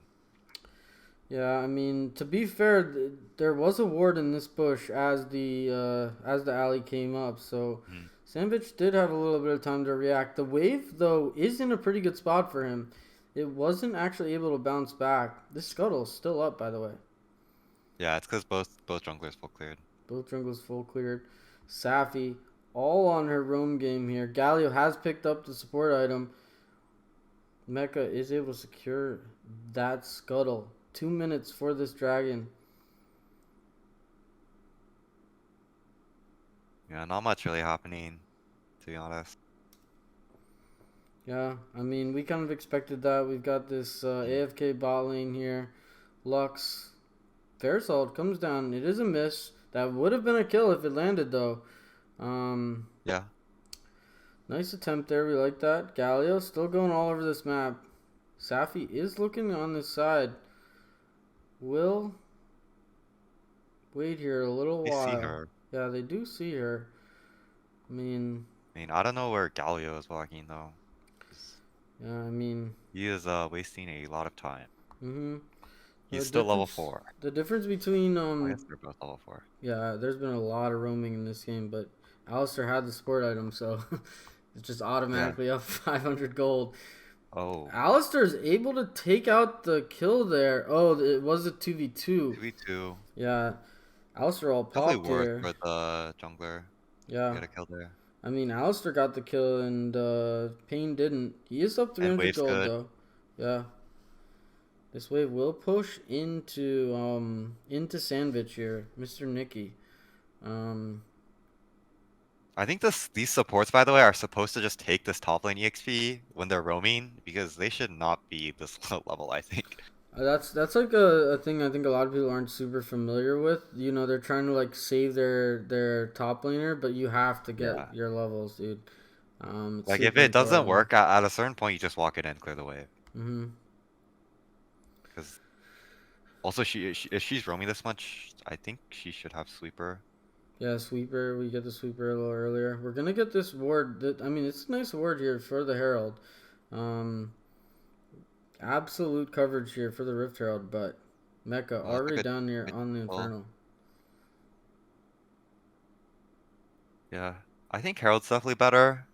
Yeah, I mean, to be fair, there was a ward in this bush as the alley came up, so Mhm. Sandwich did have a little bit of time to react. The wave though is in a pretty good spot for him. It wasn't actually able to bounce back. This scuttle's still up, by the way. Yeah, it's because both junglers full cleared. Both jungles full cleared. Safi all on her roam game here. Galio has picked up the support item. Mecha is able to secure that scuttle. 2 minutes for this dragon. Yeah, not much really happening, to be honest. Yeah, I mean, we kind of expected that. We've got this Mm. AFK bot lane here. Lux. Fairsold comes down. It is a miss. That would have been a kill if it landed, though. Um, Yeah, nice attempt there. We like that. Galio still going all over this map. Safi is looking on this side. Will wait here a little they see while. her. Yeah, they do see her. I mean, I mean, I don't know where Galio is walking though. 'Cause yeah, I mean, he is wasting a lot of time. mm-hmm. The He's still level difference, 4. the difference between I guess they're both level 4. yeah, there's been a lot of roaming in this game, but Alistair had the support item, so it's just Yeah. automatically up 500 gold. Oh, Alistair's able to take out the kill there. Oh, it was a 2v2. 2v2. Yeah, Alistair all Definitely popped worth here. for the jungler. Yeah, Get a kill there. I mean, Alistair got the kill and Payne didn't. He is up And 300 wave's gold, good. though. Yeah. This wave will push into Sandwich here, Mr. Nicky. Um, I think these supports, by the way, are supposed to just take this top lane EXP when they're roaming because they should not be this low level, I think. that's like a thing I think a lot of people aren't super familiar with. You know, they're trying to like save their top laner, but you have to get Yeah. your levels, dude. It's Like if super it doesn't important. work at a certain point, you just walk it in, clear the wave. Mhm. Because also if she's roaming this much, I think she should have sweeper. Yeah, sweeper. We get the sweeper a little earlier. We're gonna get this ward. I mean, it's a nice ward here for the Herald. Um, absolute coverage here for the Rift Herald, but Mecha Oh, that's a already good down here good on the call. Inferno. Yeah. I think Herald's definitely better.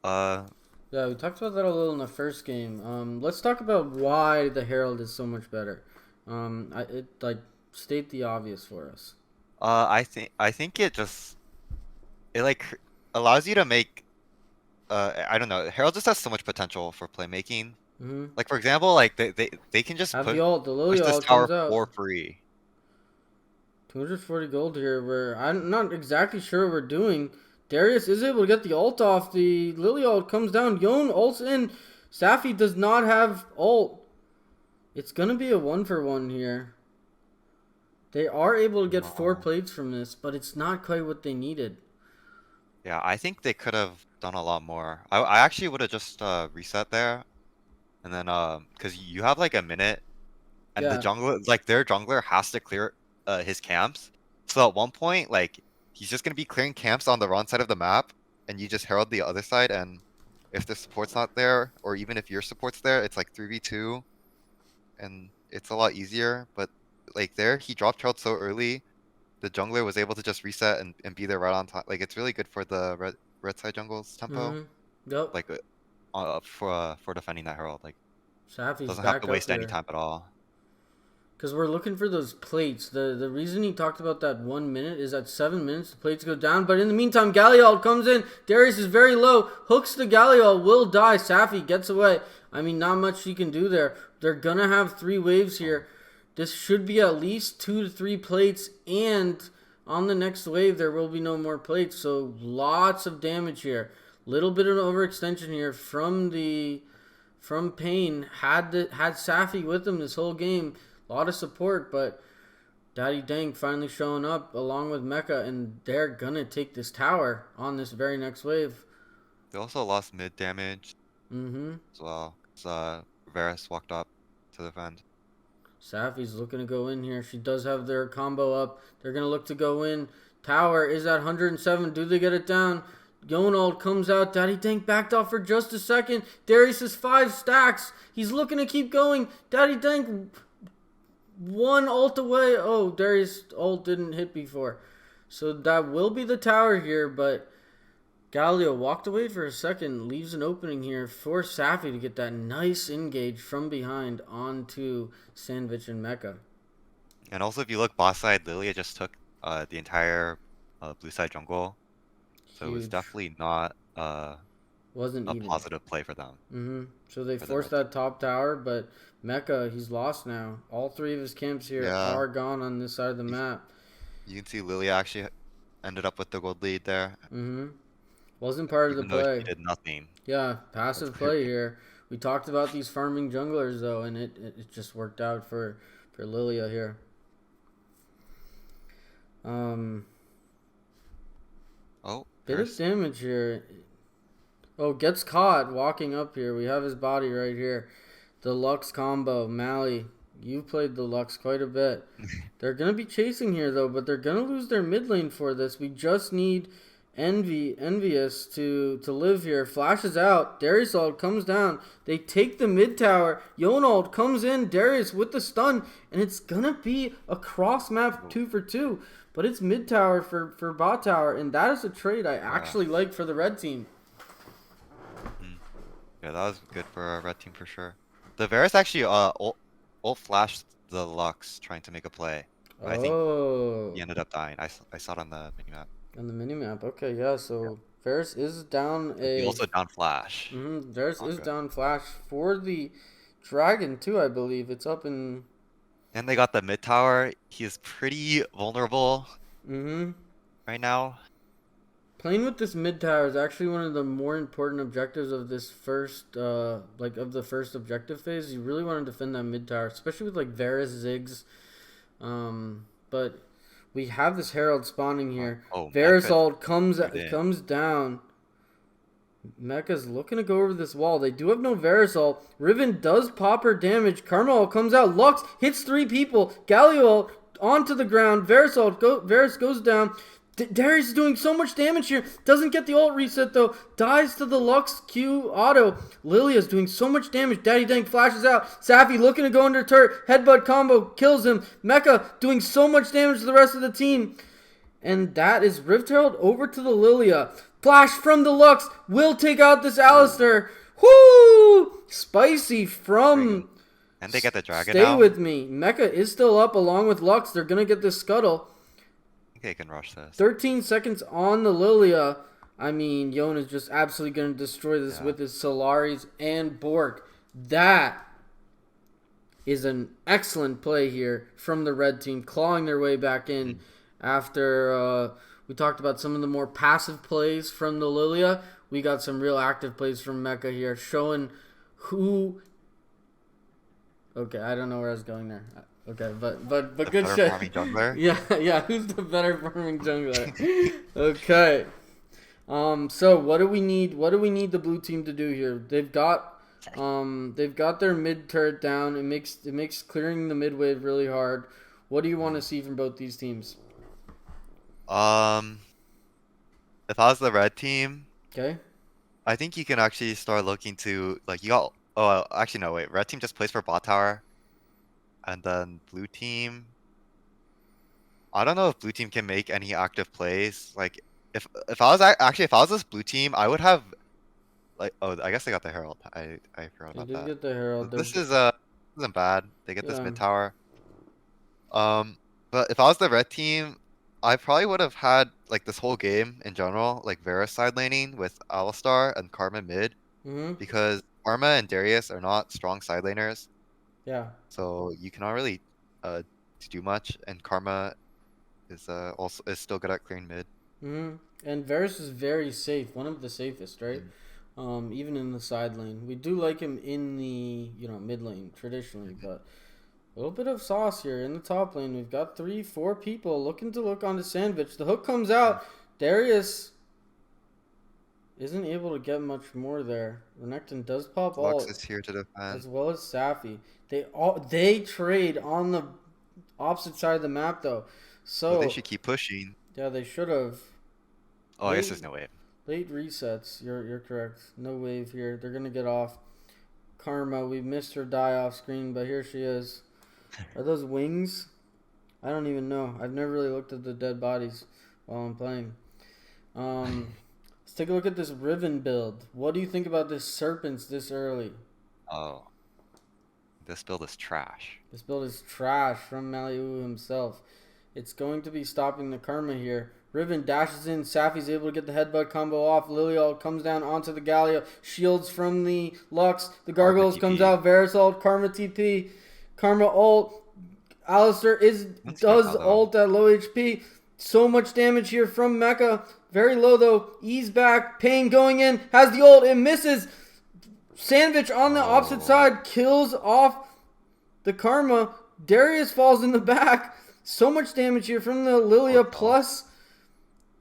Uh Yeah, we talked about that a little in the first game. Let's talk about why the Herald is so much better. It like state the obvious for us. I think it like allows you to make I don't know, Herald just has so much potential for playmaking. Mm-hmm. Like for example, like they can just Have the ult. The push Lily this ult comes tower out. for free. 240 gold here. Where I'm not exactly sure what we're doing. Darius is able to get the ult off. The Lily ult comes down. Yon ults in. Safi does not have ult. It's gonna be a 1-for-1 here. They are able to get 4 plates from this, but it's not quite what they needed. Yeah, I think they could have done a lot more. I actually would have just reset there and then because you have like a minute and the Yeah, jungler like their jungler has to clear his camps. So at one point like he's just gonna be clearing camps on the wrong side of the map and you just herald the other side and if the support's not there or even if your support's there, it's like 3v2 and it's a lot easier. But like there he dropped herald so early the jungler was able to just reset and be there right on time. Like it's really good for the red side jungle's tempo. mm-hmm. Yep. Like for defending that herald. Like Safi's doesn't have to back up waste any here. time at all. Because we're looking for those plates. The reason he talked about that 1 minute is at 7 minutes the plates go down. But in the meantime, Galliol comes in. Darius is very low. Hooks the Galliol. Will die. Safi gets away. I mean, not much he can do there. They're going to have 3 waves here. This should be at least 2 to 3 plates. And on the next wave, there will be no more plates. So lots of damage here. Little bit of an overextension here from Payne. Had Safi with him this whole game. A lot of support, but Daddy Dang finally showing up along with Mecha, and they're gonna take this tower on this very next wave. They also lost mid damage Mm-hmm. as well. So Varus walked up to defend. Safi's looking to go in here. She does have their combo up. They're gonna look to go in. Tower is at 107. Do they get it down? Yonald comes out. Daddy Dank backed off for just a second. Darius is 5 stacks. He's looking to keep going. Daddy Dank one ult away. Oh, Darius ult didn't hit before. So that will be the tower here, but Galio walked away for a second, leaves an opening here for Safi to get that nice engage from behind onto Sandwich and Mecha. And also, if you look bot side, Lilia just took the entire blue side jungle, so it was Huge. definitely not Wasn't a needed. positive play for them. So they For the forced red team. that top tower, but Mecha, he's lost now. All 3 of his camps here Yeah, are gone on this side of the you, map. you can see Lilia actually ended up with the gold lead there, Wasn't part of the even though she play. did nothing. Yeah, That's passive play here. We talked about these farming junglers though, and it just worked out for Lilia here. Oh, Bit of Paris. damage here. Oh, gets caught walking up here. We have his body right here. The Lux combo. Mally, you've played the Lux quite a bit. They're going to be chasing here, though, but they're going to lose their mid lane for this. We just need Envious to live here. Flashes out. Darius ult comes down. They take the mid tower. Yonald comes in. Darius with the stun. And it's going to be a cross map 2 for 2. But it's mid tower for bot tower. And that is a trade I actually like for the red team. Yeah, that was good for our red team for sure. The Varus actually ult flashed the Lux trying to make a play. But I think Oh, he ended up dying. I saw it on the minimap. on the minimap. Okay, yeah. So Ferris is down He a. also down flash. Ferris Not is good. down flash for the dragon too. I believe it's up in. And they got the mid tower. He is pretty vulnerable right now. Playing with this mid tower is actually one of the more important objectives of this first, of the first objective phase. You really want to defend that mid tower, especially with like Varus, Ziggs. But we have this Herald spawning here. Oh, Varus Mecha ult comes threw it in. comes down. Mecha's looking to go over this wall. They do have no Varus ult. Riven does pop her damage. Karma ult comes out. Lux hits 3 people. Galio ult onto the ground. Varus goes down. Darius is doing so much damage here. Doesn't get the ult reset though. Dies to the Lux Q auto. Lilia's doing so much damage. Daddy Dank flashes out. Safi looking to go under turret. Headbutt combo kills him. Mecha doing so much damage to the rest of the team. And that is Rift Herald over to the Lilia. Flash from the Lux will take out this Alistair. Whoo! Spicy from... And they get the dragon Stay now. with me. Mecha is still up along with Lux. They're going to get this scuttle. I think they can rush this. 13 seconds on the Lilia. I mean, Yon is just absolutely going to destroy this with his Solaris and Bork. That is an excellent play here from the red team, clawing their way back in after we talked about some of the more passive plays from the Lilia. We got some real active plays from Mecha here, showing who... Okay, I don't know where I was going there. Okay, but good Better shit. farming jungler. Yeah. Who's the better farming jungler? Okay. So what do we need? What do we need the blue team to do here? They've got their mid turret down. It makes clearing the mid wave really hard. What do you want to see from both these teams? If I was the red team, Okay. I think you can actually start looking to like you got. Oh, actually no, wait. Red team just plays for bot tower, and then blue team. I don't know if blue team can make any active plays. Like if I was actually if I was this blue team, I would have like I guess they got the herald. I forgot They about did that. get the herald. This is isn't bad. They get this Yeah. mid tower. But if I was the red team, I probably would have had like this whole game in general, like Varus side laning with Alistar and Karma mid, because Karma and Darius are not strong side laners, Yeah. so you cannot really do much. And Karma is also is still good at clearing mid. And Varus is very safe. One of the safest, right? Even in the side lane. We do like him in the mid lane traditionally, but a little bit of sauce here in the top lane. We've got 3-4 people looking to look onto Sandwich. The hook comes out. Darius isn't able to get much more there. Renekton does pop Lux ult is here to defend. as well as Safi. They trade on the opposite side of the map though. So So they should keep pushing. yeah, they should have. Oh, I guess there's no way. Late resets. You're correct. No wave here. They're gonna get off. Karma. We missed her die off screen, but here she is. Are those wings? I don't even know. I've never really looked at the dead bodies while I'm playing. Let's take a look at this Riven build. What do you think about this Serpents this early? Oh, this build is trash. This build is trash from Maliu himself. It's going to be stopping the Karma here. Riven dashes in. Safi's able to get the headbutt combo off. Lilial comes down onto the Galio. Shields from the Lux. The Karma Gargoyles comes TP. out. Varus ult. Karma TP. Karma ult. Alistair Let's get does that though. ult at low HP. So much damage here from Mecha. Very low though. Ease back. Pain going in. Has the ult. It misses. Sandwich on the opposite Oh, side. Kills off the Karma. Darius falls in the back. So much damage here from the Lilia oh, plus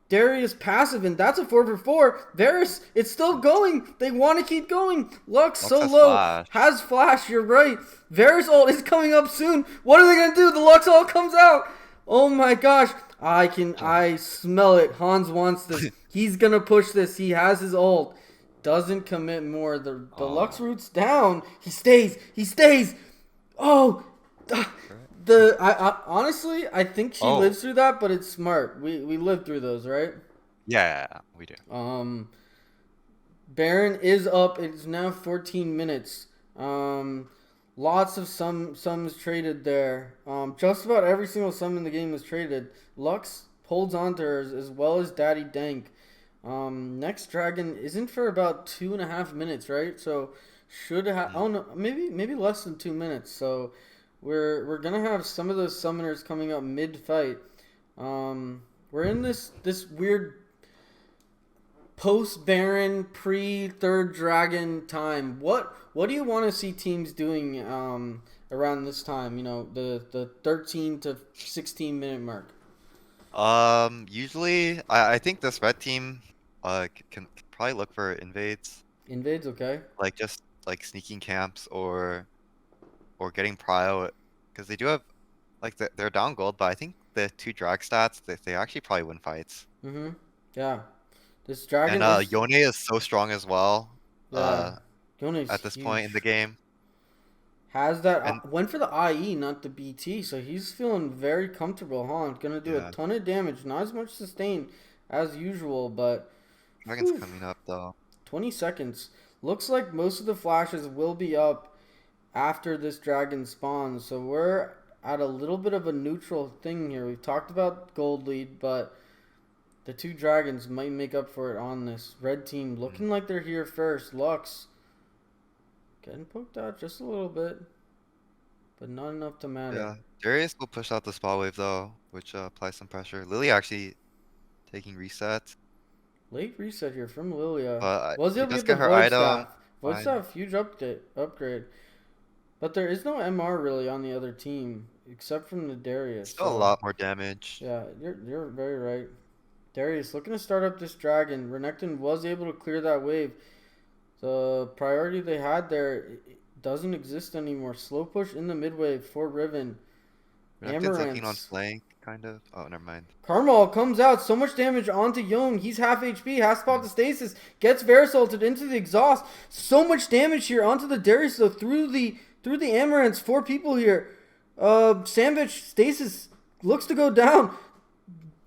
Darius passive, and that's a 4 for 4. Varus, it's still going. They want to keep going. Lux Lux so has low. flash. Has flash, you're right. Varus ult is coming up soon. What are they going to do? The Lux ult comes out. Oh my gosh. I smell it. Hans wants this. He's going to push this. He has his ult. Doesn't commit more. The Lux Oh, root's down. He stays. He stays. Oh, honestly, I think she oh, lives through that, but it's smart. We lived through those, right? yeah, we do. Um, Baron is up. It's now 14 minutes. Lots of sums traded there. Just about every single sum in the game was traded. Lux holds on to hers as well as Daddy Dank. Next dragon isn't for about 2.5 minutes, right? So should have. Mm. Oh no, maybe less than 2 minutes. So we're gonna have some of those summoners coming up mid fight. We're in this weird post Baron, pre third dragon time. What do you want to see teams doing around this time? You know, the 13 to 16 minute mark. Usually, I think this red team, can probably look for invades, Invades, okay. like just like sneaking camps or getting prio, because they do have like they're down gold, but I think the two drag stats they actually probably win fights. Mm-hmm. Yeah. This And dragon is Yone is so strong as well. yeah. Yone's At this point in the huge. game, Has that and went for the IE, not the BT, so he's feeling very comfortable, huh? Gonna do a yeah, ton of damage, not as much sustain as usual, but dragon's whew, coming up though. 20 seconds. Looks like most of the flashes will be up after this dragon spawns, so we're at a little bit of a neutral thing here. We've talked about gold lead, but the two dragons might make up for it on this red team. Mm. Looking like they're here first. Lux getting poked out just a little bit, but not enough to matter. Yeah, Darius will push out the spot wave though, which applies some pressure. Lily actually taking reset, Late reset here from Lilia. but Was she able to does get the get her Void item. Staff. Void Fine. Staff, huge upgrade. But there is no MR really on the other team, except from the Darius. Still a So, lot more damage. yeah, you're very right. Darius looking to start up this dragon. Renekton was able to clear that wave. The priority they had there doesn't exist anymore. Slow push in the mid wave for Riven. Renekton's looking on Amaranth. flank, kind of. Oh, never mind. Karmal comes out, so much damage onto Yone. He's half HP, has to pop Mm. the stasis, gets Verisalted into the exhaust. So much damage here onto the Darius though through the Amaranths. 4 people here. Sandwich stasis looks to go down.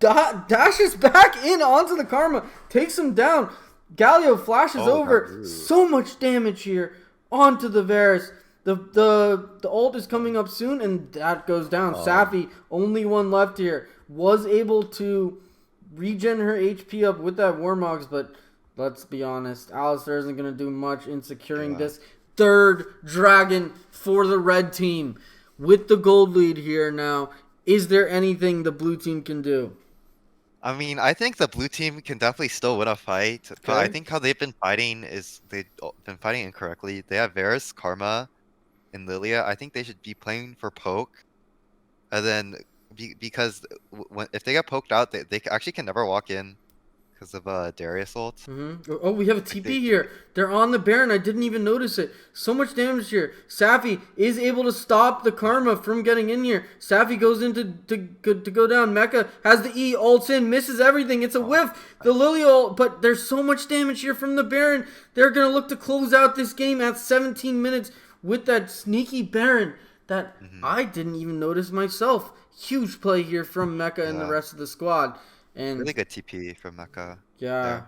Dashes back in onto the Karma, takes him down. Galio flashes Oh, that over. root. So much damage here onto the Varus. The ult is coming up soon, and that goes down. Oh, Safi, only one left here, was able to regen her HP up with that Warmogs, but let's be honest, Alistair isn't going to do much in securing yeah. this third dragon for the red team. With the gold lead here now, is there anything the blue team can do? I mean, I think the blue team can definitely still win a fight, but I Okay. think how they've been fighting is they've been fighting incorrectly. They have Varus, Karma, and Lilia. I think they should be playing for poke, and then because when if they get poked out, they actually can never walk in because of Darius ult. Oh, we have a Like TP here. They're on the Baron. I didn't even notice it. So much damage here. Safi is able to stop the Karma from getting in here. Safi goes into to go down. Mecha has the E, ults in, misses everything. It's a oh, whiff. The Lily ult, but there's so much damage here from the Baron. They're going to look to close out this game at 17 minutes with that sneaky Baron that mhm. I didn't even notice myself. Huge play here from Mecha and the Yeah, rest of the squad. And really good TP from Mecha yeah, there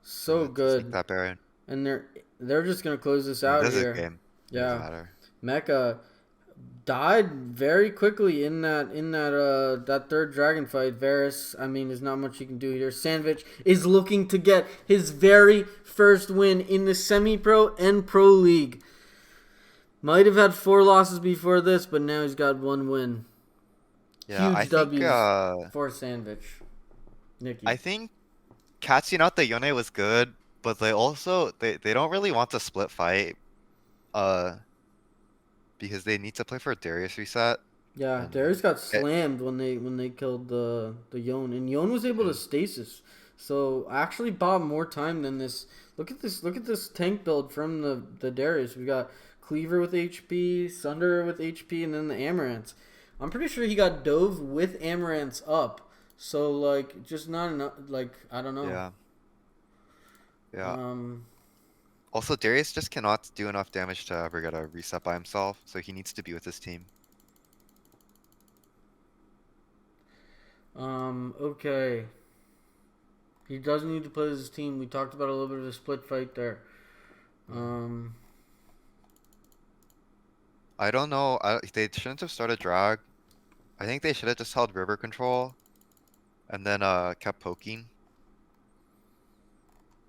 so to sneak good. that Baron. And they're just gonna close this I mean, out this is a here. game. It doesn't Yeah, matter. Mecha died very quickly in that third dragon fight. Varus, I mean, there's not much you can do here. Sandwich is looking to get his very first win in the Semi Pro and Pro League. Might have had 4 losses before this, but now he's got 1 win. Yeah, Huge W's for Sandwich. I Nikki. think catching out the Yone was good, but they don't really want to split fight uh because they need to play for Darius reset Yeah, and Darius got it, slammed when they killed the Yone, and Yone was able to mhm, stasis. So actually bought more time than this. Look at this! Look at this tank build from the Darius. We got Cleaver with HP, Sunder with HP, and then the Amaranths. I'm pretty sure he got Dove with Amaranths up. So like, just not enough. Like I don't know. yeah. Yeah. Um, Also, Darius just cannot do enough damage to ever get a reset by himself, so he needs to be with his team. okay. He does need to play as his team. We talked about a little bit of a split fight there. Mhm. Um, I don't know. They shouldn't have started drag. I think they should have just held river control and then kept poking.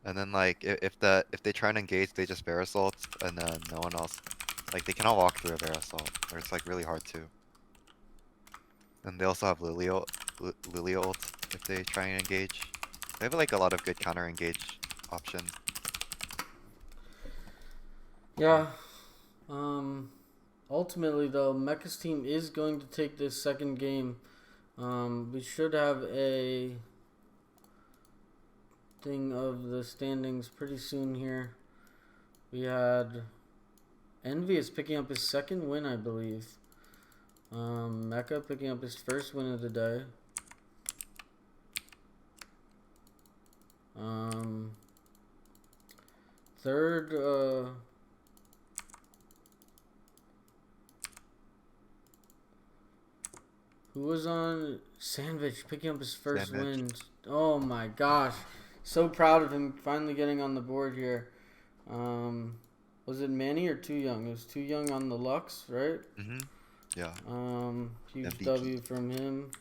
And then like if they try and engage, they just bear assault and then no one else. Like they cannot walk through a bear assault, or it's like really hard to. And they also have Lily ult if they try and engage. They have like a lot of good counter engage options. yeah. Um, ultimately, though, Mecha's team is going to take this second game. We should have a thing of the standings pretty soon here. We had Envious picking up his second win, I believe. Mecha picking up his first win of the day. Third, who was on Sandwich picking up his first Damage. win? Oh my gosh. So proud of him finally getting on the board here. Was it Manny or Too Young? It was Too Young on the Lux, right? Yeah. Huge MVP. W from him.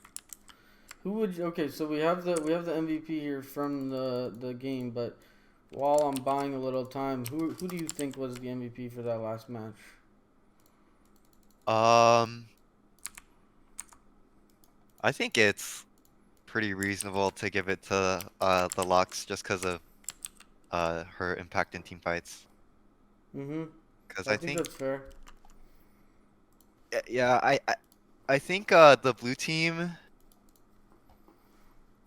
Who would okay? So we have the MVP here from the game, but while I'm buying a little time, who do you think was the MVP for that last match? Um, I think it's pretty reasonable to give it to the Lux just because of her impact in team fights. Mm-hmm. Because I I think think that's fair. yeah, I think the blue team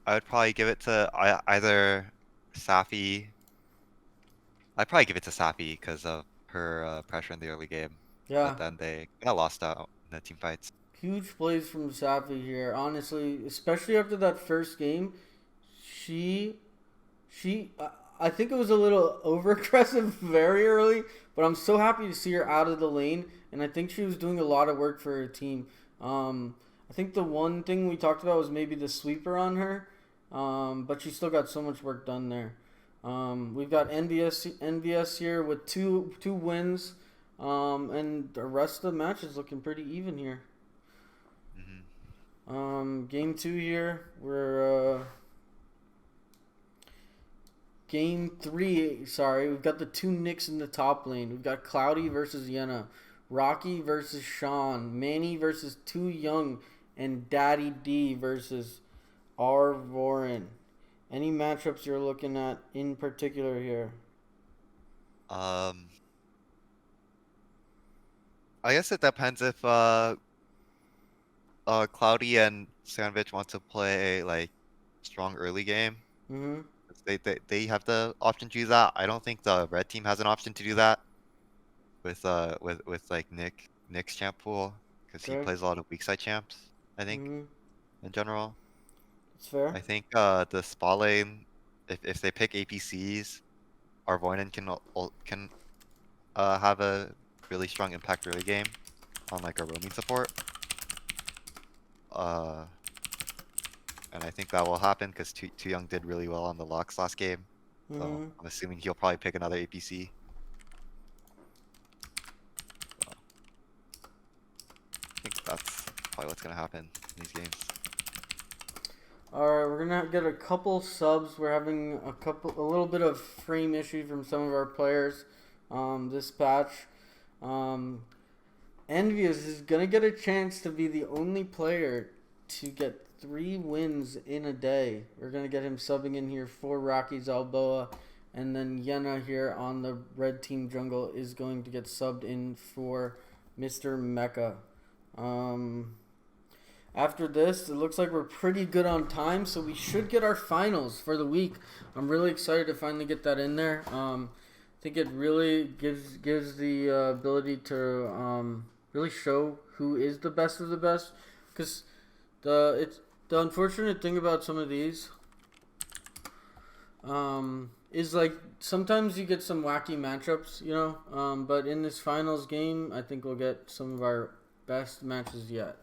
I would probably give it to either Safi. I'd probably give it to Safi because of her pressure in the early game, but Yeah, then they kind of lost out in the team fights. huge plays from Safi here. Honestly, especially after that first game, she I think it was a little over aggressive very early, but I'm so happy to see her out of the lane, and I think she was doing a lot of work for her team. I think the one thing we talked about was maybe the sweeper on her, but she still got so much work done there. We've got NVS here with two wins, and the rest of the match is looking pretty even here. Hmm. Game two here, we're game three. Sorry, we've got the two Knicks in the top lane. We've got Cloudy versus Yenna, Rocky versus Sean, Manny versus Too Young, and Daddy D versus R Voren. Any matchups you're looking at in particular here? Um, I guess it depends if Cloudy and Sandwich want to play like strong early game. Mm-hmm. They have the option to do that. I don't think the red team has an option to do that with like Nick's champ pool because he Okay. plays a lot of weak side champs. I think Mm-hmm. in general. It's fair. I think the spa lane, if they pick APCs, Arvoinen can have a really strong impact early game on like a roaming support. Uh, and I think that will happen because Too Young did really well on the Lux last game. So Mm-hmm. I'm assuming he'll probably pick another APC. So I think that's probably what's gonna happen in these games. Alright, we're gonna get a couple subs. We're having a little bit of frame issue from some of our players this patch. Um, Envious is gonna get a chance to be the only player to get 3 wins in a day. We're gonna get him subbing in here for Rocky's Alboa, and then Yena here on the red team jungle is going to get subbed in for Mr. Mecha. Um, After this, it looks like we're pretty good on time, so we should get our finals for the week. I'm really excited to finally get that in there. I think it really gives the ability to really show who is the best of the best. Because the unfortunate thing about some of these is like sometimes you get some wacky matchups, you know. But in this finals game, I think we'll get some of our best matches yet.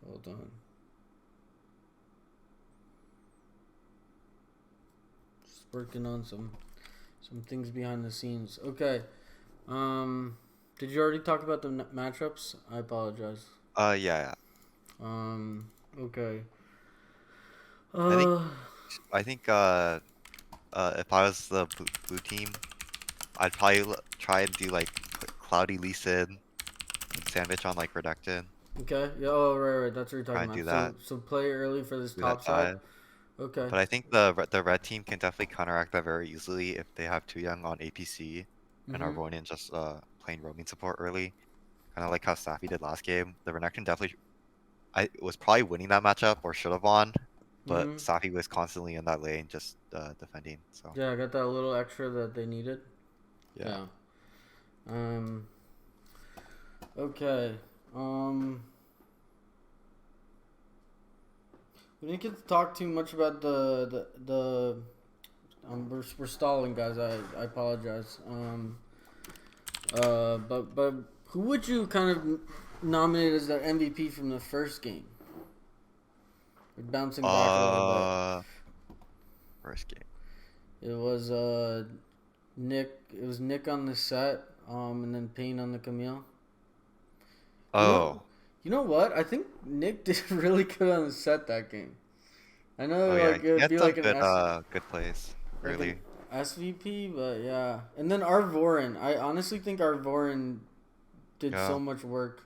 Hold on. Just working on some things behind the scenes. Okay. Did you already talk about the matchups? I apologize. Yeah. Okay. I think Uh, I think if I was the blue team, I'd probably try and do like Cloudy Lee Sin and sandwich on like Reducted. okay. Yeah. Oh, right. That's what you're Try talking and do about. that. So play early for this Do that top side. side. Okay. But I think the red team can definitely counteract that very easily if they have Too Young on APC and Mhm. Arvonian just playing roaming support early. Kind of like how Safi did last game. The Renekton definitely I was probably winning that matchup or should have won, but Mhm. Safi was constantly in that lane just defending. So Yeah, I got that little extra that they needed. yeah. Yeah. Um. Okay. Um. We didn't get to talk too much about the we're stalling, guys. I apologize. But who would you kind of nominate as the MVP from the first game? We're bouncing back a little bit. Uh, First game. It was Nick. It was Nick on the set. And then Payne on the Camille. You know, Oh, you know what? I think Nick did really good on the set that game. I know oh yeah, like it he would had be some like an good S good plays like an early. SVP, but yeah. And then Arvorin. I honestly think Arvorin did Yeah, so much work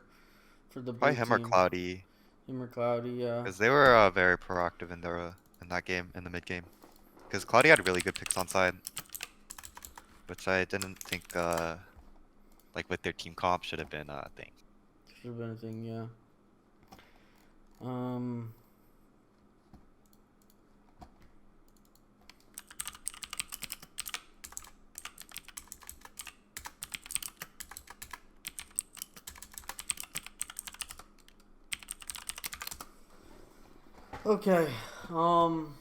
for the probably blue him or team. Cloudy, Him or Cloudy, yeah. because they were very proactive in their in that game in the mid game. Because Cloudy had really good picks on side, which I didn't think like with their team comp should have been a thing. Should have been a thing, yeah. Um. Okay. Um.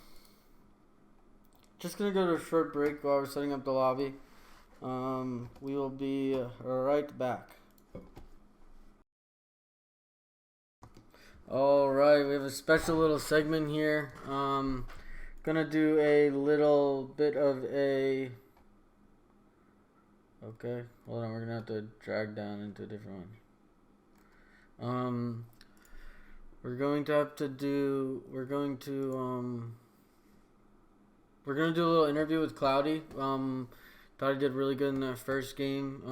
Just gonna go to a short break while we're setting up the lobby. We will be right back. All right, we have a special little segment here. Gonna do a little bit of a. Okay, hold on. We're gonna have to drag down into a different one. We're going to have to do. We're gonna do a little interview with Cloudy. Thought he did really good in that first game.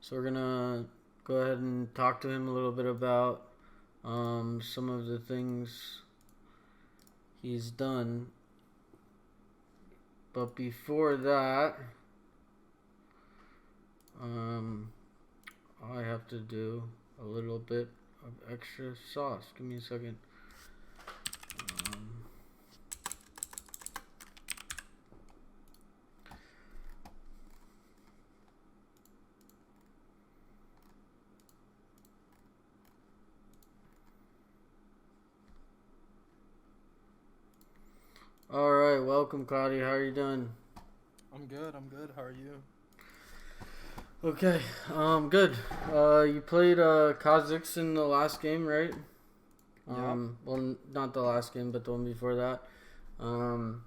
So we're gonna go ahead and talk to him a little bit about some of the things he's done. But before that, I have to do a little bit of extra sauce. Give me a second. Um, all right, welcome, Cloudy. How are you doing? I'm good. I'm good. How are you? Okay, good. You played Kazakhstan the last game, right? Yeah. Well, not the last game, but the one before that. Um,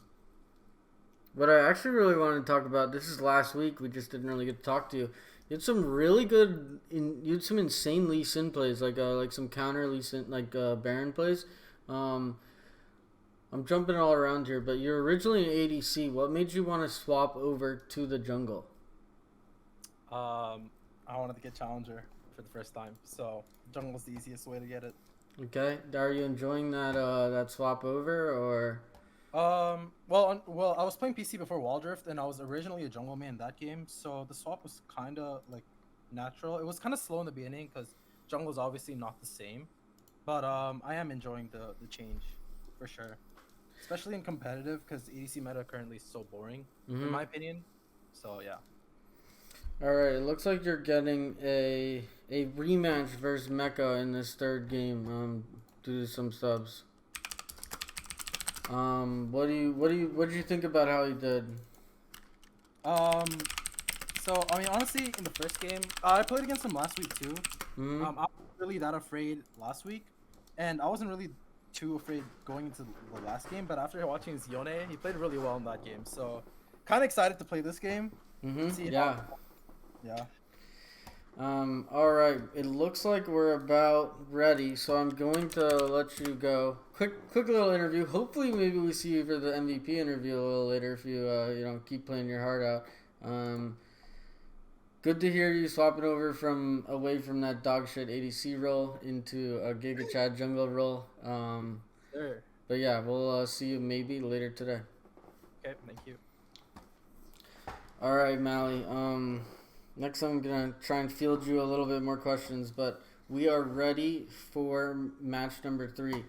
what I actually really wanted to talk about, this is last week. We just didn't really get to talk to you. You had some really good, you had some insane Lee Sin plays, like some counter Lee Sin, Baron plays. Um, I'm jumping all around here, but you're originally an ADC. What made you want to swap over to the jungle? I wanted to get challenger for the first time, so jungle's the easiest way to get it. Okay, are you enjoying that swap over or? Well, I was playing PC before Waldrift, and I was originally a jungle main in that game, so the swap was kind of like natural. It was kind of slow in the beginning because jungle is obviously not the same, but I am enjoying the change for sure, especially in competitive because ADC meta currently is so boring, in my opinion. So yeah. All right, it looks like you're getting a rematch versus Mecha in this third game. Due to some subs. What do you think about how he did? Um, so I mean, honestly, in the first game, I played against him last week too. Hmm. I wasn't really that afraid last week, and I wasn't really too afraid going into the last game. But after watching his Yone, he played really well in that game. So, kind of excited to play this game. See Yeah. how, yeah. All right. It looks like we're about ready, so I'm going to let you go. Quick little interview. Hopefully, maybe we see you for the MVP interview a little later if you keep playing your heart out. Good to hear you swapping over from away from that dog shit ADC role into a Giga Chad jungle role. Sure. But yeah, we'll see you maybe later today. Okay. Thank you. All right, Mally. Next I'm gonna try and field you a little bit more questions, but we are ready for match number 3.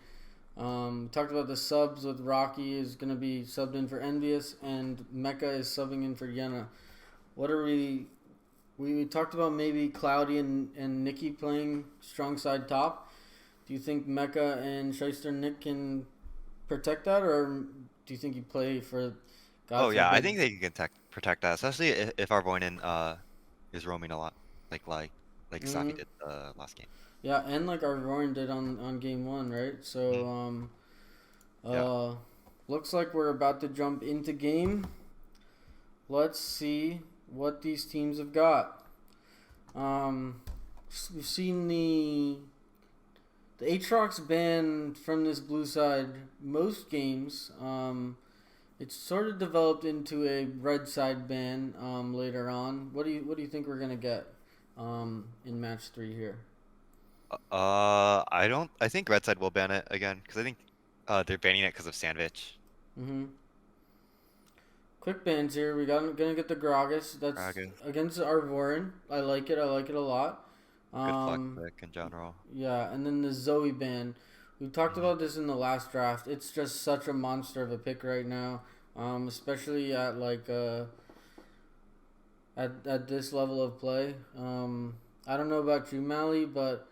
Talked about the subs with Rocky is gonna be subbed in for Envious, and Mecha is subbing in for Yenna. What are we talked about maybe Cloudy and Nikki playing strong side top. Do you think Mecha and Shyster Nick can protect that, or do you think you play for God Oh yeah, I forbid? think they can protect that, especially if our Voinen is roaming a lot, like Safi Hmm. did last game. Yeah, and like our Roaring did on game 1, right? So Mhm. Yeah. looks like we're about to jump into game. Let's see what these teams have got. Um, we've seen the Aatrox ban from this blue side most games. It's sort of developed into a red side ban later on. What do you think we're gonna get in match 3 here? I don't. I think Red Side will ban it again because I think they're banning it because of Sandwich. Mm-hmm. Quick bans here. Gonna get the Gragas. That's Dragon, against our Vorin. I like it. I like it a lot. good flex Um, pick in general. yeah, and then the Zoe ban. We talked Mhm. about this in the last draft. It's just such a monster of a pick right now. Especially at at this level of play. I don't know about you, Mally, but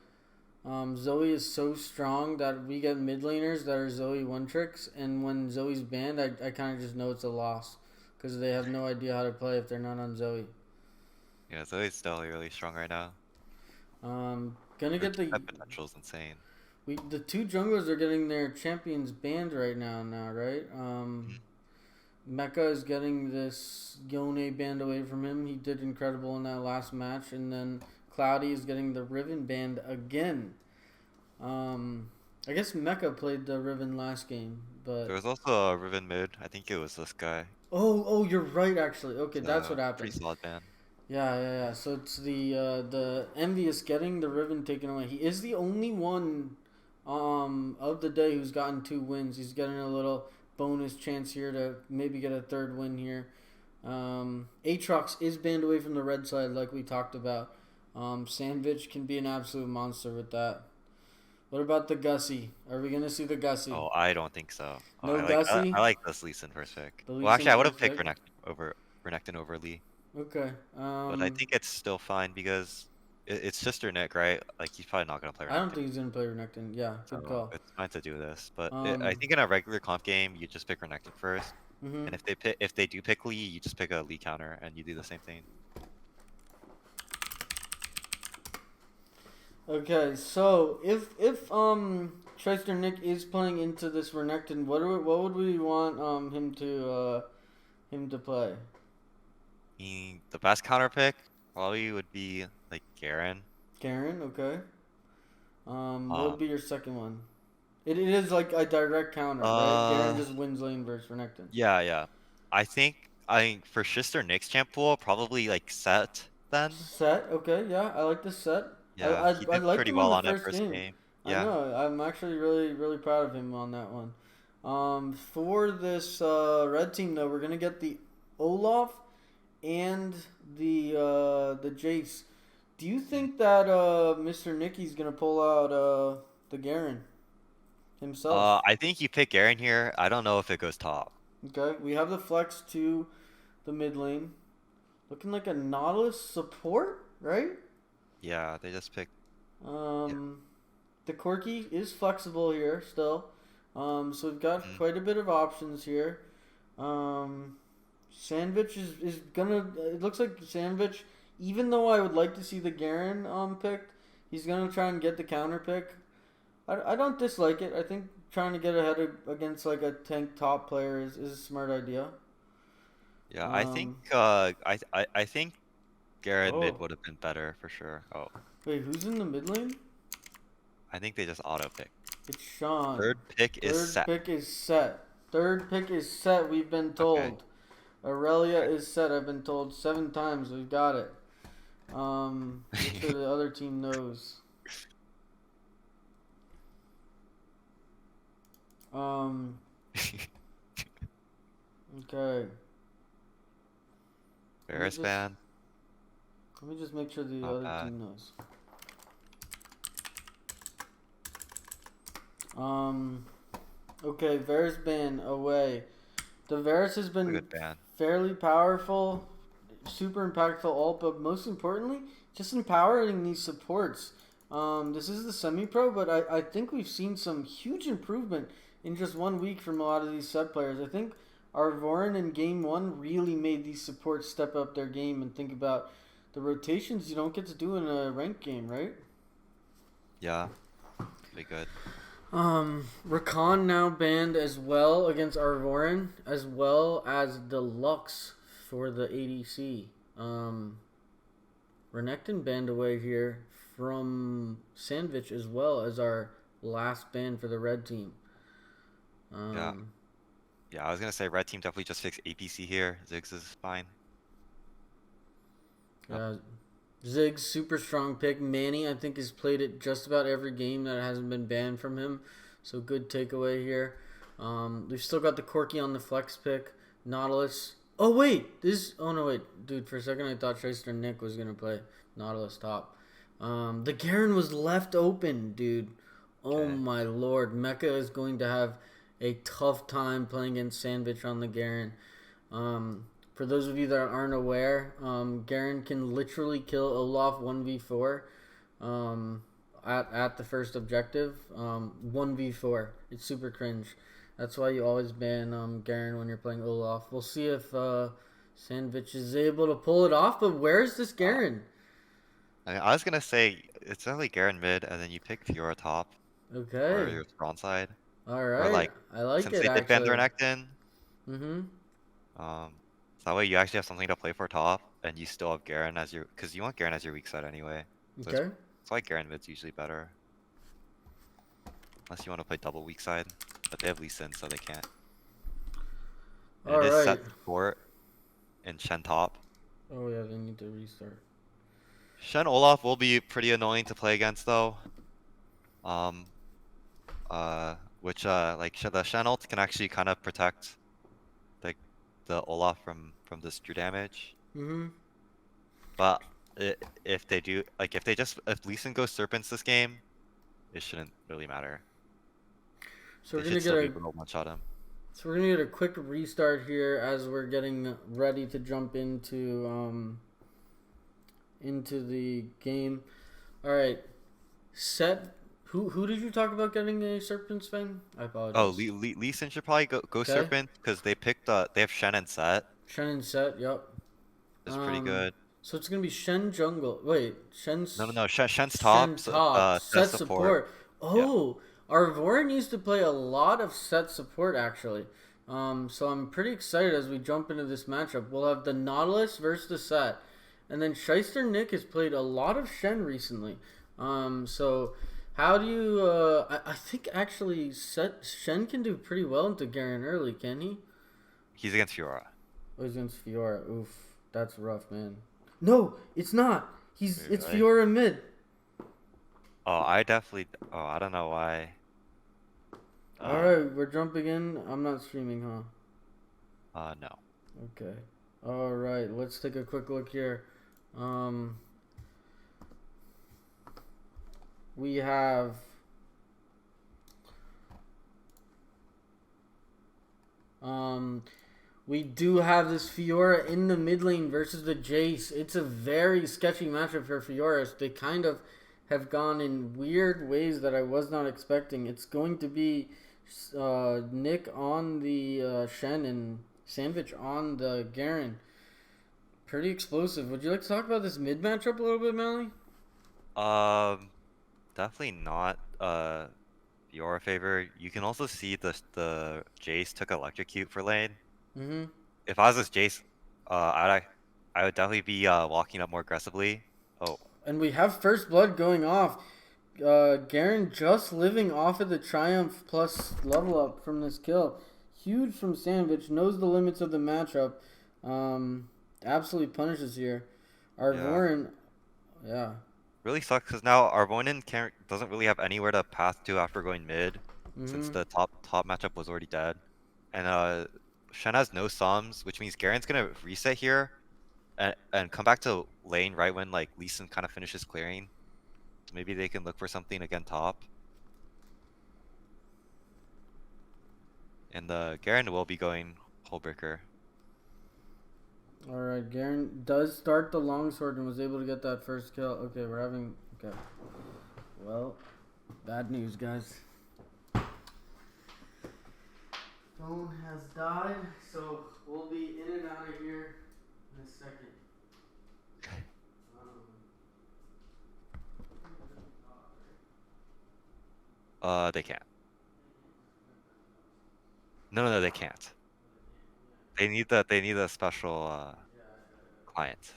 Zoe is so strong that we get mid laners that are Zoe one tricks, and when Zoe's banned, I kind of just know it's a loss because they have no idea how to play if they're not on Zoe. Yeah, Zoe's still really strong right now. Gonna Her get the TP potential is insane. the two junglers are getting their champions banned right now, right? Mhm. Mecha is getting this Yone banned away from him. He did incredible in that last match, and then Cloudy is getting the Riven banned again. Um, I guess Mecha played the Riven last game, There but was also a Riven mid. I think it was this guy. oh, you're right. Actually, okay, that's what So pretty happened. solid ban. Yeah. So it's the Envious getting the Riven taken away. He is the only one of the day who's gotten 2 wins. He's getting a little bonus chance here to maybe get a third win here. Aatrox is banned away from the red side, like we talked about. Sandwich can be an absolute monster with that. What about the Gussie? Are we gonna see the Gussie? Oh, I don't think so. No I Gussie. like this Lee Sin first pick. The Well, Lee actually, Sin I would have first picked pick. Renekton over Lee, Okay. but I think it's still fine because it's Sister Nick, right? Like he's probably not gonna play I don't Renekton, think he's gonna play Renekton. Yeah, good so call. it's fine to do this. But I Um. think in a regular comp game, you just pick Renekton first, Mhm. and if they do pick Lee, you just pick a Lee counter and you do the same thing. Okay, so if Chester Nick is playing into this Renekton, what would we want him to play? The best counter pick probably would be like Garen. Garen, okay. What would Um, be your second one? It is like a direct counter, right? Garen uh, just wins lane versus Renekton. yeah. I think for Sister Nick's champ pool, probably like Set then. Set, okay, yeah, I like this set. Yeah, he I did liked pretty him on well the on it first first game. game. I Yeah. know. I'm actually really proud of him on that one. For this red team though, we're gonna get the Olaf and the Jace. Do you think that Mr. Nicky's gonna pull out the Garen himself? I think you pick Garen here. I don't know if it goes top. Okay, we have the flex to the mid lane, looking like a Nautilus support, right? Yeah, they just picked. Yeah. Um, the Corki is flexible here still. So we've got Mhm. quite a bit of options here. Sandwich is gonna. It looks like Sandwich, even though I would like to see the Garen picked, he's gonna try and get the counter pick. I don't dislike it. I think trying to get ahead against like a tank top player is a smart idea. Yeah, Um, I think Garen mid oh, would have been better for sure. Oh, wait, who's in the mid lane? I think they just auto pick. It's Sean. Third pick is Third set. pick is set. Third pick is set. We've been Okay. told. Aurelia Okay. is set. I've been told 7 times. We've got it. Make sure the other team knows. Um, okay. Let me Ferris just ban. let me just make sure the Not other bad. team knows. Um, okay. Varus ban away. The Varus has A been good ban. fairly powerful, super impactful ult, but most importantly, just empowering these supports. This is the Semi Pro, but I think we've seen some huge improvement in just 1 week from a lot of these sub players. I think Arvorin in game one really made these supports step up their game and think about the rotations you don't get to do in a ranked game, right? Yeah, be good. Rakan now banned as well against Arvorin, as well as Deluxe for the ADC. Renekton banned away here from Sandwich as well as our last ban for the red team. Yeah. Yeah, I was gonna say red team definitely just fix APC here. Ziggs is fine. Yep. Ziggs, super strong pick. Manny, I think, has played it just about every game that hasn't been banned from him. So good takeaway here. We've still got the Corki on the flex pick. Nautilus. Oh, wait. Oh, no, wait. Dude, for a second I thought Tracer Nick was going to play Nautilus top. The Garen was left open, dude. Oh, Okay. my lord. Mecha is going to have a tough time playing against Sandwich on the Garen. For those of you that aren't aware, Garen can literally kill Olaf 1v4 at the first objective. 1v4. It's super cringe. That's why you always ban Garen when you're playing Olaf. We'll see if Sandwich is able to pull it off, but where's this Garen? I was gonna say it's definitely Garen mid, and then you pick Fiora top for Okay. your spawn side. All Or right. like I like since it, they did ban the actually. Renekton, Mm-hmm. so that way you actually have something to play for top, and you still have Garen as your, because you want Garen as your weak side anyway. So Okay. it's why Garen mid's usually better, unless you want to play double weak side, but they have Lee Sin, so they can't. And All it is right. set support in Shen top. Oh, yeah, they need to restart. Shen Olaf will be pretty annoying to play against though. Which the Shen ult can actually kind of protect the Olaf from this Drew damage. Mm-hmm. But if they do, like if Lee Sin goes Serpents this game, it shouldn't really matter. So They we're gonna should get still be a able to one-shot him. so we're gonna get a quick restart here as we're getting ready to jump into the game. All right, set. Who did you talk about getting a Serpents fan? I Oh, apologize. Lee Sin should probably go Okay, Serpent because they picked they have Shen and Set. Shen and Set. Yep. It's pretty good. So it's gonna be Shen jungle. Wait, No. Shen's top. Shen top, Set set support. support. Yeah. Oh, our Vora needs to play a lot of set support actually. So I'm pretty excited as we jump into this matchup. We'll have the Nautilus versus the set, and then Shyster Nick has played a lot of Shen recently. So how do you? I think actually Shen can do pretty well into Garen early, can he? He's against Fiora. Oh, he's against Fiora. Oof, that's rough, man. No, it's not. It's Really? Fiora mid. Oh, I definitely. Oh, I don't know why. All right, we're jumping in. I'm not streaming, huh? No. Okay. All right, let's take a quick look here. We have we do have this Fiora in the mid lane versus the Jace. It's a very sketchy matchup for Fiora. They kind of have gone in weird ways that I was not expecting. It's going to be Nick on the Shen and Sandwich on the Garen. Pretty explosive. Would you like to talk about this mid matchup a little bit, Melly? Definitely not Fiora favor. You can also see the Jace took electrocute for lane. Mm-hmm. If I was this Jace, I would definitely be walking up more aggressively. Oh, And we have first blood going off. Garen just living off of the Triumph plus level up from this kill. Huge from Sandwich. Knows the limits of the matchup. Absolutely punishes here. Arvorin, yeah. really sucks because now Arvoinen doesn't really have anywhere to path to after going mid, since the top matchup was already dead, and Shen has no sums, which means Garen's gonna reset here, and come back to lane right when like Lee Sin kind of finishes clearing. Maybe they can look for something again top. And the Garen will be going Hullbreaker. Alright, Garen does start the longsword and was able to get that first kill. Okay, we're having... Okay. Well, bad news, guys. Phone has died, so we'll be in and out of here in a second. They can't. No, they can't. They need a special client.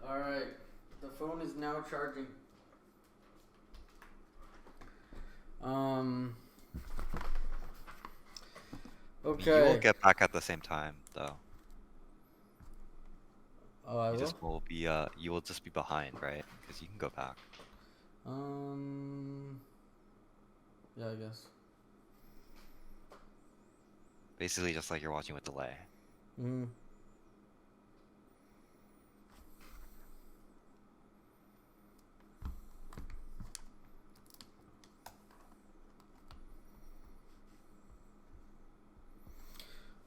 Alright, the phone is now charging. Okay. You will get back at the same time though. Oh, I You will? just will be you will just be behind, right? Because you can go back. Yeah, I guess. Basically just like you're watching with delay. Mm-hmm.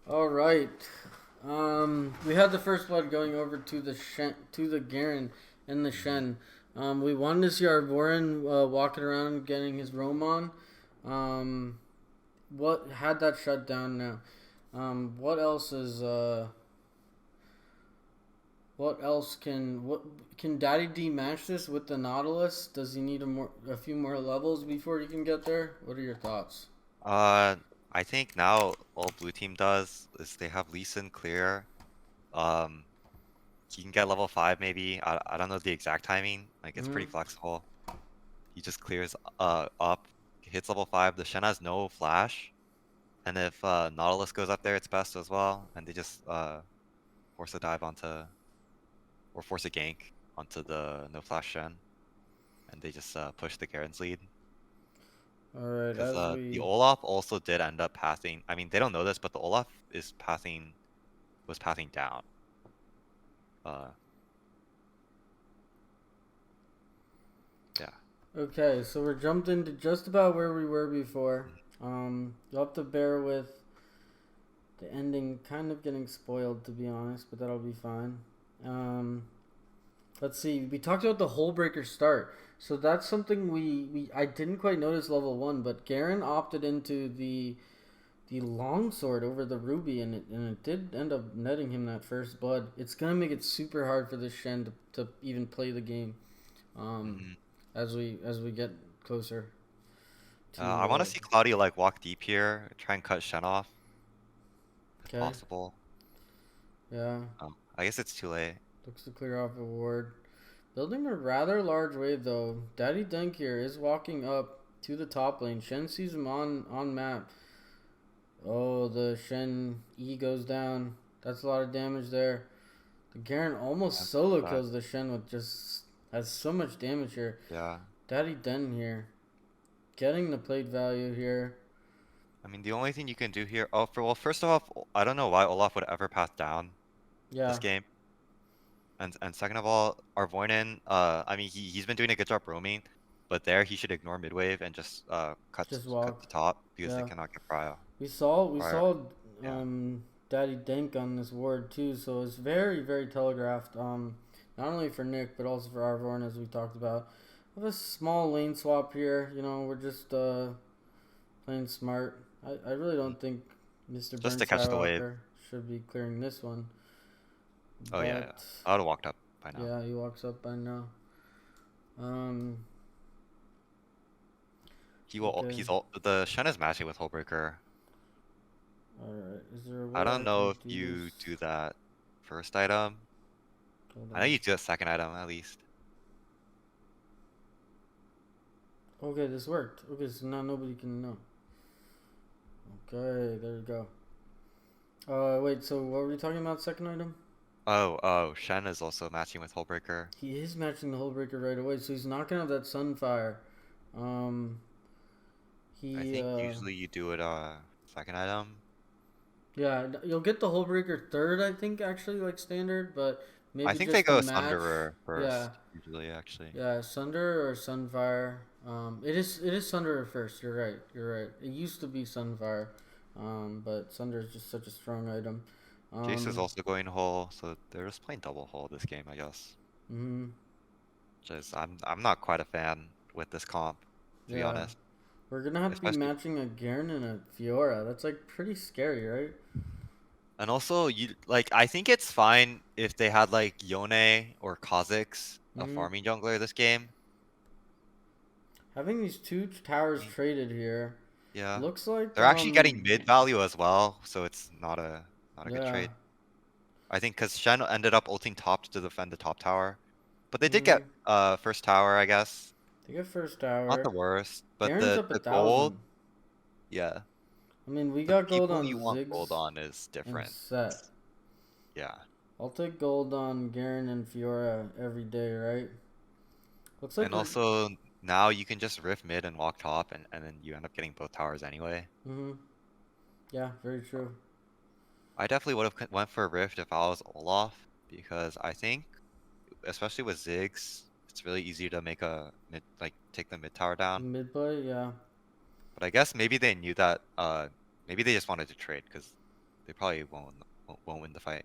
All right. We had the first blood going over to the Garen and the Shen. We wanted to see our Vorin walking around getting his roam on. What had that shut down now? What else is what can Daddy D match this with the Nautilus? Does he need a few more levels before he can get there? What are your thoughts? I think now all blue team does is they have Lee Sin clear. He can get level 5 maybe. I don't know the exact timing. Like it's pretty flexible. He just clears up, hits level 5. The Shen has no flash, and if Nautilus goes up there, it's best as well. And they just force a dive onto, or force a gank onto the no flash Shen, and they just push the Garen's lead. All right, Because as we the Olaf also did end up pathing. I mean, they don't know this, but the Olaf was pathing down. Okay, so we're jumped into just about where we were before. You'll have to bear with the ending kind of getting spoiled, to be honest, but that'll be fine. Um, let's see. We talked about the hole breaker start, so that's something we I didn't quite notice level one, but Garen opted into the longsword over the ruby, and it did end up netting him that first blood. It's gonna make it super hard for this Shen to even play the game. Um, Hmm. as we get closer I want to to see Cloudy like walk deep here, try and cut Shen off if okay, possible. yeah, I guess it's too late. looks to clear off a ward. Building a rather large wave though. Daddy Dunk here is walking up to the top lane. Shen sees him on map. Oh, the Shen E goes down. That's a lot of damage there. The Garen almost That's solo bad. kills the Shen with just has so much damage here. Yeah. Daddy Den here, getting the plate value here. I mean, the only thing you can do here. Oh, well, first off, I don't know why Olaf would ever pass down this Yeah, game. And second of all, Arvoinen, I mean, he's been doing a good job roaming, but there he should ignore mid wave and just just cut walk. the top because they Yeah, cannot get prio. Prior. we saw Yeah. Daddy Dink on this ward too, so it's very telegraphed. Not only for Nick but also for Arvorn, as we talked about. We have a small lane swap here. You know, we're just playing smart. I really don't think Mr. Just Burn to catch the wave. Skywalker should be clearing this one, Oh yeah, yeah. but I would have walked up by now. yeah, he walks up by now. Um, He will. okay, He's all. The Shen is matching with Hullbreaker. all right. Is there a way I I don't know can if do you this? do that first item. Hold I know on. you do a second item at least. Okay, this worked. Okay, so now nobody can know. Okay, there you go. Wait, so what were we talking about? Second item? Oh, Shen is also matching with Hullbreaker. He is matching the Hullbreaker right away, so he's not gonna have that Sunfire. Um, I he, think usually you do it second item. yeah, you'll get the Hullbreaker third, I think, actually, like standard, but I maybe think they just to go match. Thunderer Yeah, first, usually actually. yeah, Sunder or Sunfire. It is Sunderer first. You're right. You're right. It used to be Sunfire, but Sunder is just such a strong item. Jace is Um, also going Hull, so they're just playing double Hull this game, I guess. hmm Just I'm not quite a fan with this comp, to be yeah. honest. We're gonna have to be Especially matching a Garen and a Fiora. That's like pretty scary, right? and also you like I think it's fine if they had like Yone or Kha'Zix, a hmm farming jungler this game. Having these two towers traded here Yeah. looks like They're actually getting mid value as well, so it's not a good yeah. trade. I think because Shen ended up ulting top to defend the top tower. But they did get hmm first tower, I guess. They get first Not the tower. worst. But Garen's up a the gold, thousand. yeah. I mean, we The got gold people on you want gold Ziggs on is and different. Set. Yeah. I'll take gold on Garen and Fiora every day, right? Looks like And we're. also now you can just riff mid and walk top and then you end up getting both towers anyway. hmm Yeah, very true. I definitely would have went for a rift if I was Olaf because I think especially with Ziggs, it's really easy to make a mid like take the mid tower down. Mid play, yeah. But I guess maybe they knew that maybe they just wanted to trade because they probably won't win the fight.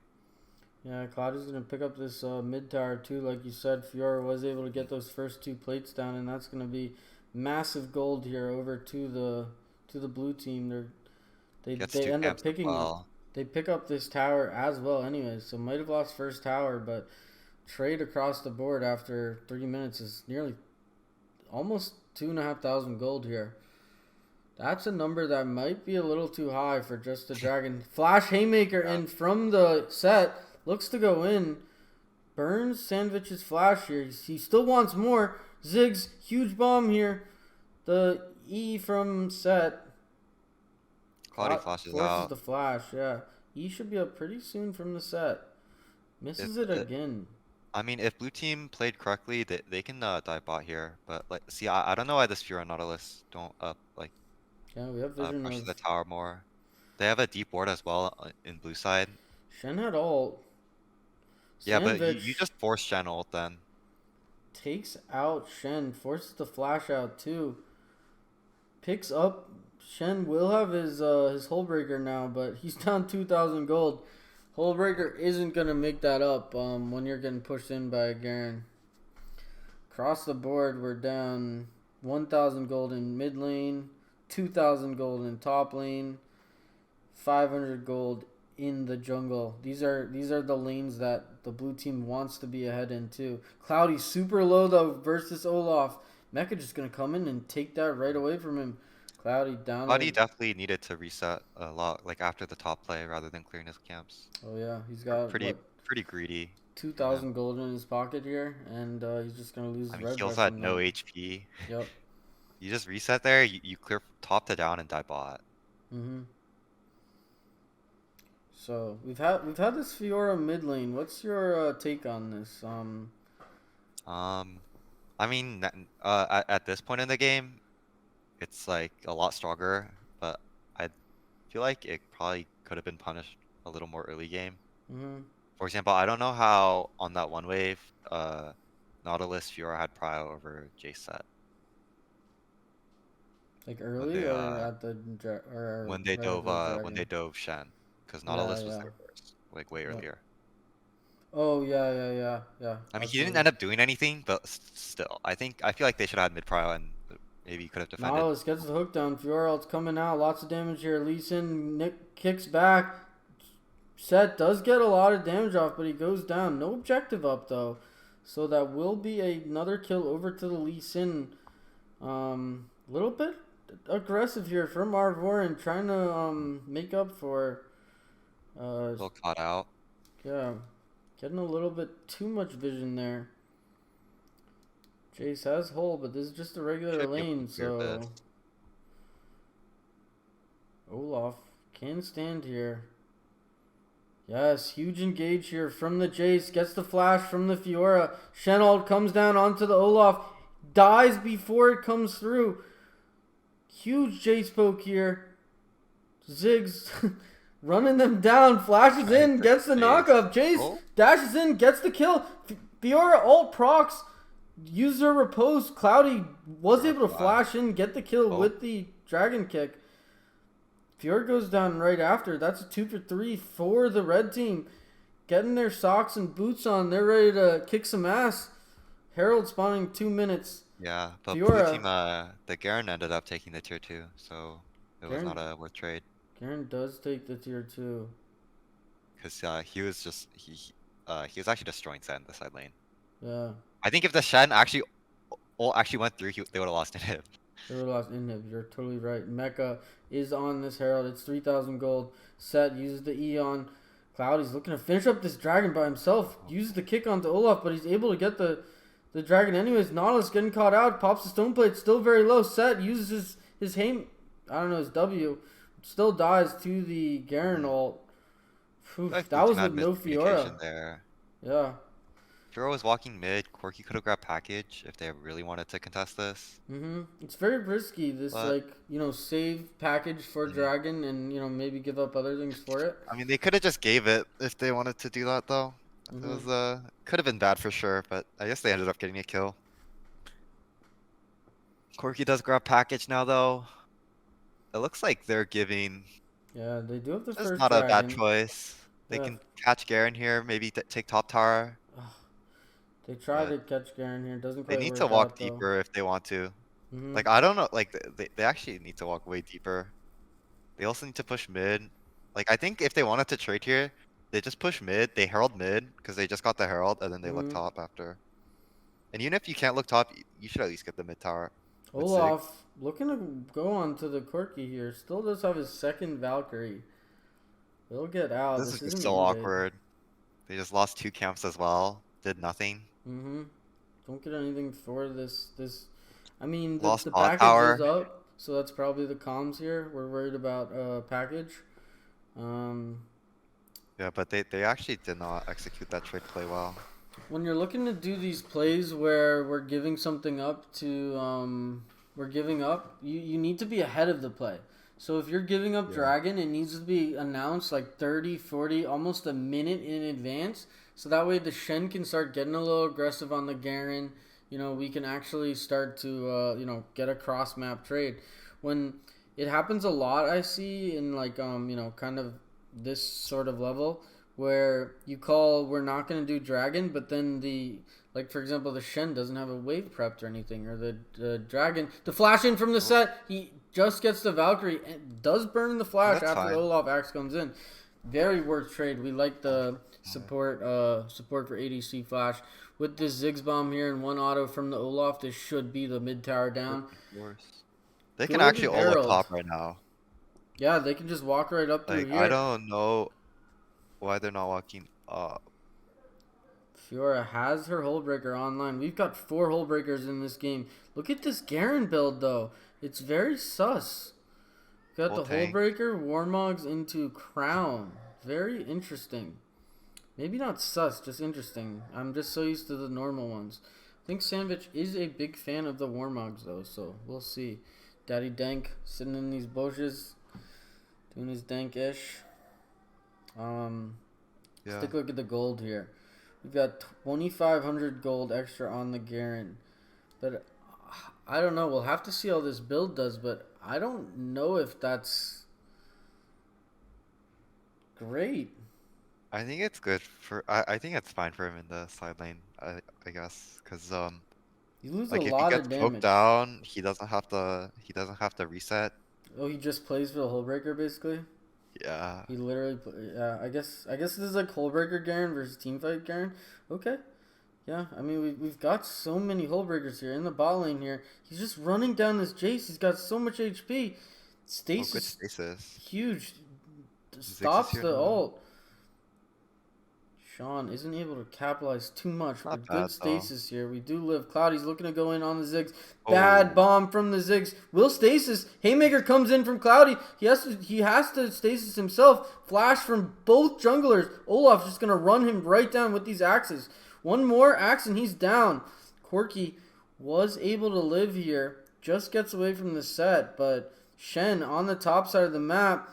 Yeah, Cloud is gonna pick up this mid tower too, like you said. Fiora was able to get those first two plates down, and that's gonna be massive gold here over to the blue team. Gets They two end up camps as picking it. well. They pick up this tower as well, anyways. So might have lost first tower, but trade across the board after 3 minutes is nearly almost 2,500 gold here. That's a number that might be a little too high for just a dragon. Flash Haymaker Yeah. in from the set. Looks to go in. Burns Sandwich's flash here. He still wants more. Ziggs, huge bomb here. The E from set. Cloudy flashes Forces out. the flash, yeah. E should be up pretty soon from the set. Misses If it again. I mean if blue team played correctly, they can dive bot here. But like see I don't know why this Fura Nautilus don't like Yeah, we have vision push of the tower more. They have a deep ward as well in blue side. Shen had ult. Yeah, but you Sandwich just force Shen ult then. takes out Shen, forces the flash out too. Picks up. Shen will have his hull breaker now, but he's down 2,000 gold. Hull breaker isn't gonna make that up when you're getting pushed in by a Garen. Across the board, we're down 1,000 gold in mid lane, 2,000 gold in top lane, 500 gold in the jungle. These are the lanes that the blue team wants to be ahead in too. Cloudy super low though versus Olaf. Mecha just gonna come in and take that right away from him. Cloudy down Buddy there. definitely needed to reset a lot, like after the top play rather than clearing his camps. Oh yeah, he's got Pretty what, pretty greedy. 2,000 gold in his pocket here, and he's just gonna lose I his mean, red he also brush had from no that. HP. Yep. You just reset there, you clear top to down and die bot. Mhm. So we've had this Fiora mid lane. What's your take on this? I mean, at this point in the game, it's like a lot stronger, but I feel like it probably could have been punished a little more early game. Mhm. For example, I don't know how on that one wave, Nautilus Fiora had prio over Jxcki Like when early they or at the or when they right dove after the dragon? Shen, because Yeah, Nautilus was yeah. there first, like way Yep. earlier. Oh yeah. I mean, he didn't Absolutely. end up doing anything, but still, I feel like they should have had mid prio and maybe he could have defended. Nautilus gets the hook down. Fiora ult's coming out. Lots of damage here. Lee Sin, Nick kicks back. Set does get a lot of damage off, but he goes down. No objective up though, so that will be another kill over to the Lee Sin. Little bit aggressive here from Arvorin, trying to make up for A little caught out. yeah, getting a little bit too much vision there. Jace has hull, but this is just a regular Should be able lane, to clear so this. Olaf can stand here. Yes, huge engage here from the Jace. Gets the flash from the Fiora. Shenald comes down onto the Olaf. Dies before it comes through. Huge Jace poke here. Ziggs running them down. Flashes in. Gets the knockup. Jace dashes in. Gets the kill. Fiora ult procs. Uses her repose. Cloudy was able to flash in. Get the kill with the dragon kick. Fiora goes down right after. That's a 2 for 3 for the red team. Getting their socks and boots on. They're ready to kick some ass. Herald spawning 2 minutes. Yeah, but Fiora. blue team, the Garen ended up taking the tier 2, so it was not a worth trade. Garen does take the tier 2. Because he was actually destroying Zen the side lane. Yeah. I think if the Shen actually went through, they would have lost inhib. They would have lost inhib. You're totally right. Mecha is on this Herald. It's 3,000 gold. Set uses the Eon. Cloudy's looking to finish up this dragon by himself. Uses the kick onto Olaf, but he's able to get the dragon anyways. Nautilus getting caught out. Pops the stone plate. Still very low. Set uses his his W. Still dies to the Garen ult. Like That was had with no miscommunication Fiora. there. Yeah. Fiora was walking mid. Corki could have grabbed package if they really wanted to contest this. It's very risky. This But, save package for dragon and maybe give up other things for it. I mean, they could have just gave it if they wanted to do that though. It was could have been bad for sure, but I guess they ended up getting a kill. Corki does grab package now though. It looks like they're giving. Yeah, they do have the That's first not dragon. a bad choice. They Yeah. can catch Garen here, maybe take top tower. They try But to catch Garen here. Doesn't They quite need work to walk out, though. deeper if they want to. Mhm. Like, I don't know, like, they actually need to walk way deeper. They also need to push mid. Like, I think if they wanted to trade here, they just push mid, they herald mid, because they just got the herald, and then they look top after. And even if you can't look top, you should at least get the mid tower. with Olaf looking to go on to the Corki here. Still does have his second Valkyrie. They'll get out. This is isn't so ended. awkward. They just lost 2 camps as well. Did nothing. Don't get anything for this. I mean, Lost the bot package power. is up, so that's probably the comms here. We're worried about package. Yeah, but they actually did not execute that trade play well. When you're looking to do these plays where we're giving something up to we're giving up, you need to be ahead of the play. So if you're giving up dragon, it needs to be announced like 30, 40, almost a minute in advance. So that way the Shen can start getting a little aggressive on the Garen we can actually start to get a cross map trade. When it happens a lot, I see in like kind of this sort of level where you call we're not gonna do dragon, but then like for example the Shen doesn't have a wave prepped or anything, or the dragon to flash in from the set, he just gets the Valkyrie and does burn the flash That's after the fine. Olaf axe comes in. Very worth trade. We like the support for ADC flash. With this Ziggs bomb here and one auto from the Olaf, this should be the mid tower down. They can Good actually all look Herald. top right now. Yeah, they can just walk right up through Like, here. I don't know why they're not walking up. Fiora has her Hullbreaker online. We've got 4 Hullbreakers in this game. Look at this Garen build, though. It's very sus. Got Full the tank. Hullbreaker, Warmogs into Crown. Very interesting. Maybe not sus, just interesting. I'm just so used to the normal ones. I think Sandwich is a big fan of the Warmogs, though, so we'll see. Daddy Dank sitting in these bushes, doing his dank-ish. Let's take a look at the gold here. We've got 2,500 gold extra on the Garen. But I don't know. We'll have to see how this build does, but I don't know if that's great. I think it's good for. I think it's fine for him in the side lane. I guess because You lose like a if he lot gets of poked damage. down, he doesn't have to reset. Oh, he just plays for the Hullbreaker, basically? Yeah. He literally, yeah. I guess this is like Hullbreaker Garen versus Teamfight Garen. Okay, yeah. I mean, we've got so many Hullbreakers here in the bot lane here. He's just running down this Jace. He's got so much HP. Oh, good Stasis, stasis. huge. Ziggs is Stops here the now. ult. Sean isn't able to capitalize too much. Not But bad, good though. stasis here. We do live. Cloudy's looking to go in on the Ziggs. Bad Oh. bomb from the Ziggs. Will stasis. Haymaker comes in from Cloudy. He has to stasis himself. Flash from both junglers. Olaf's just gonna run him right down with these axes. One more axe and he's down. Corki was able to live here. Just gets away from the set, but Shen on the top side of the map.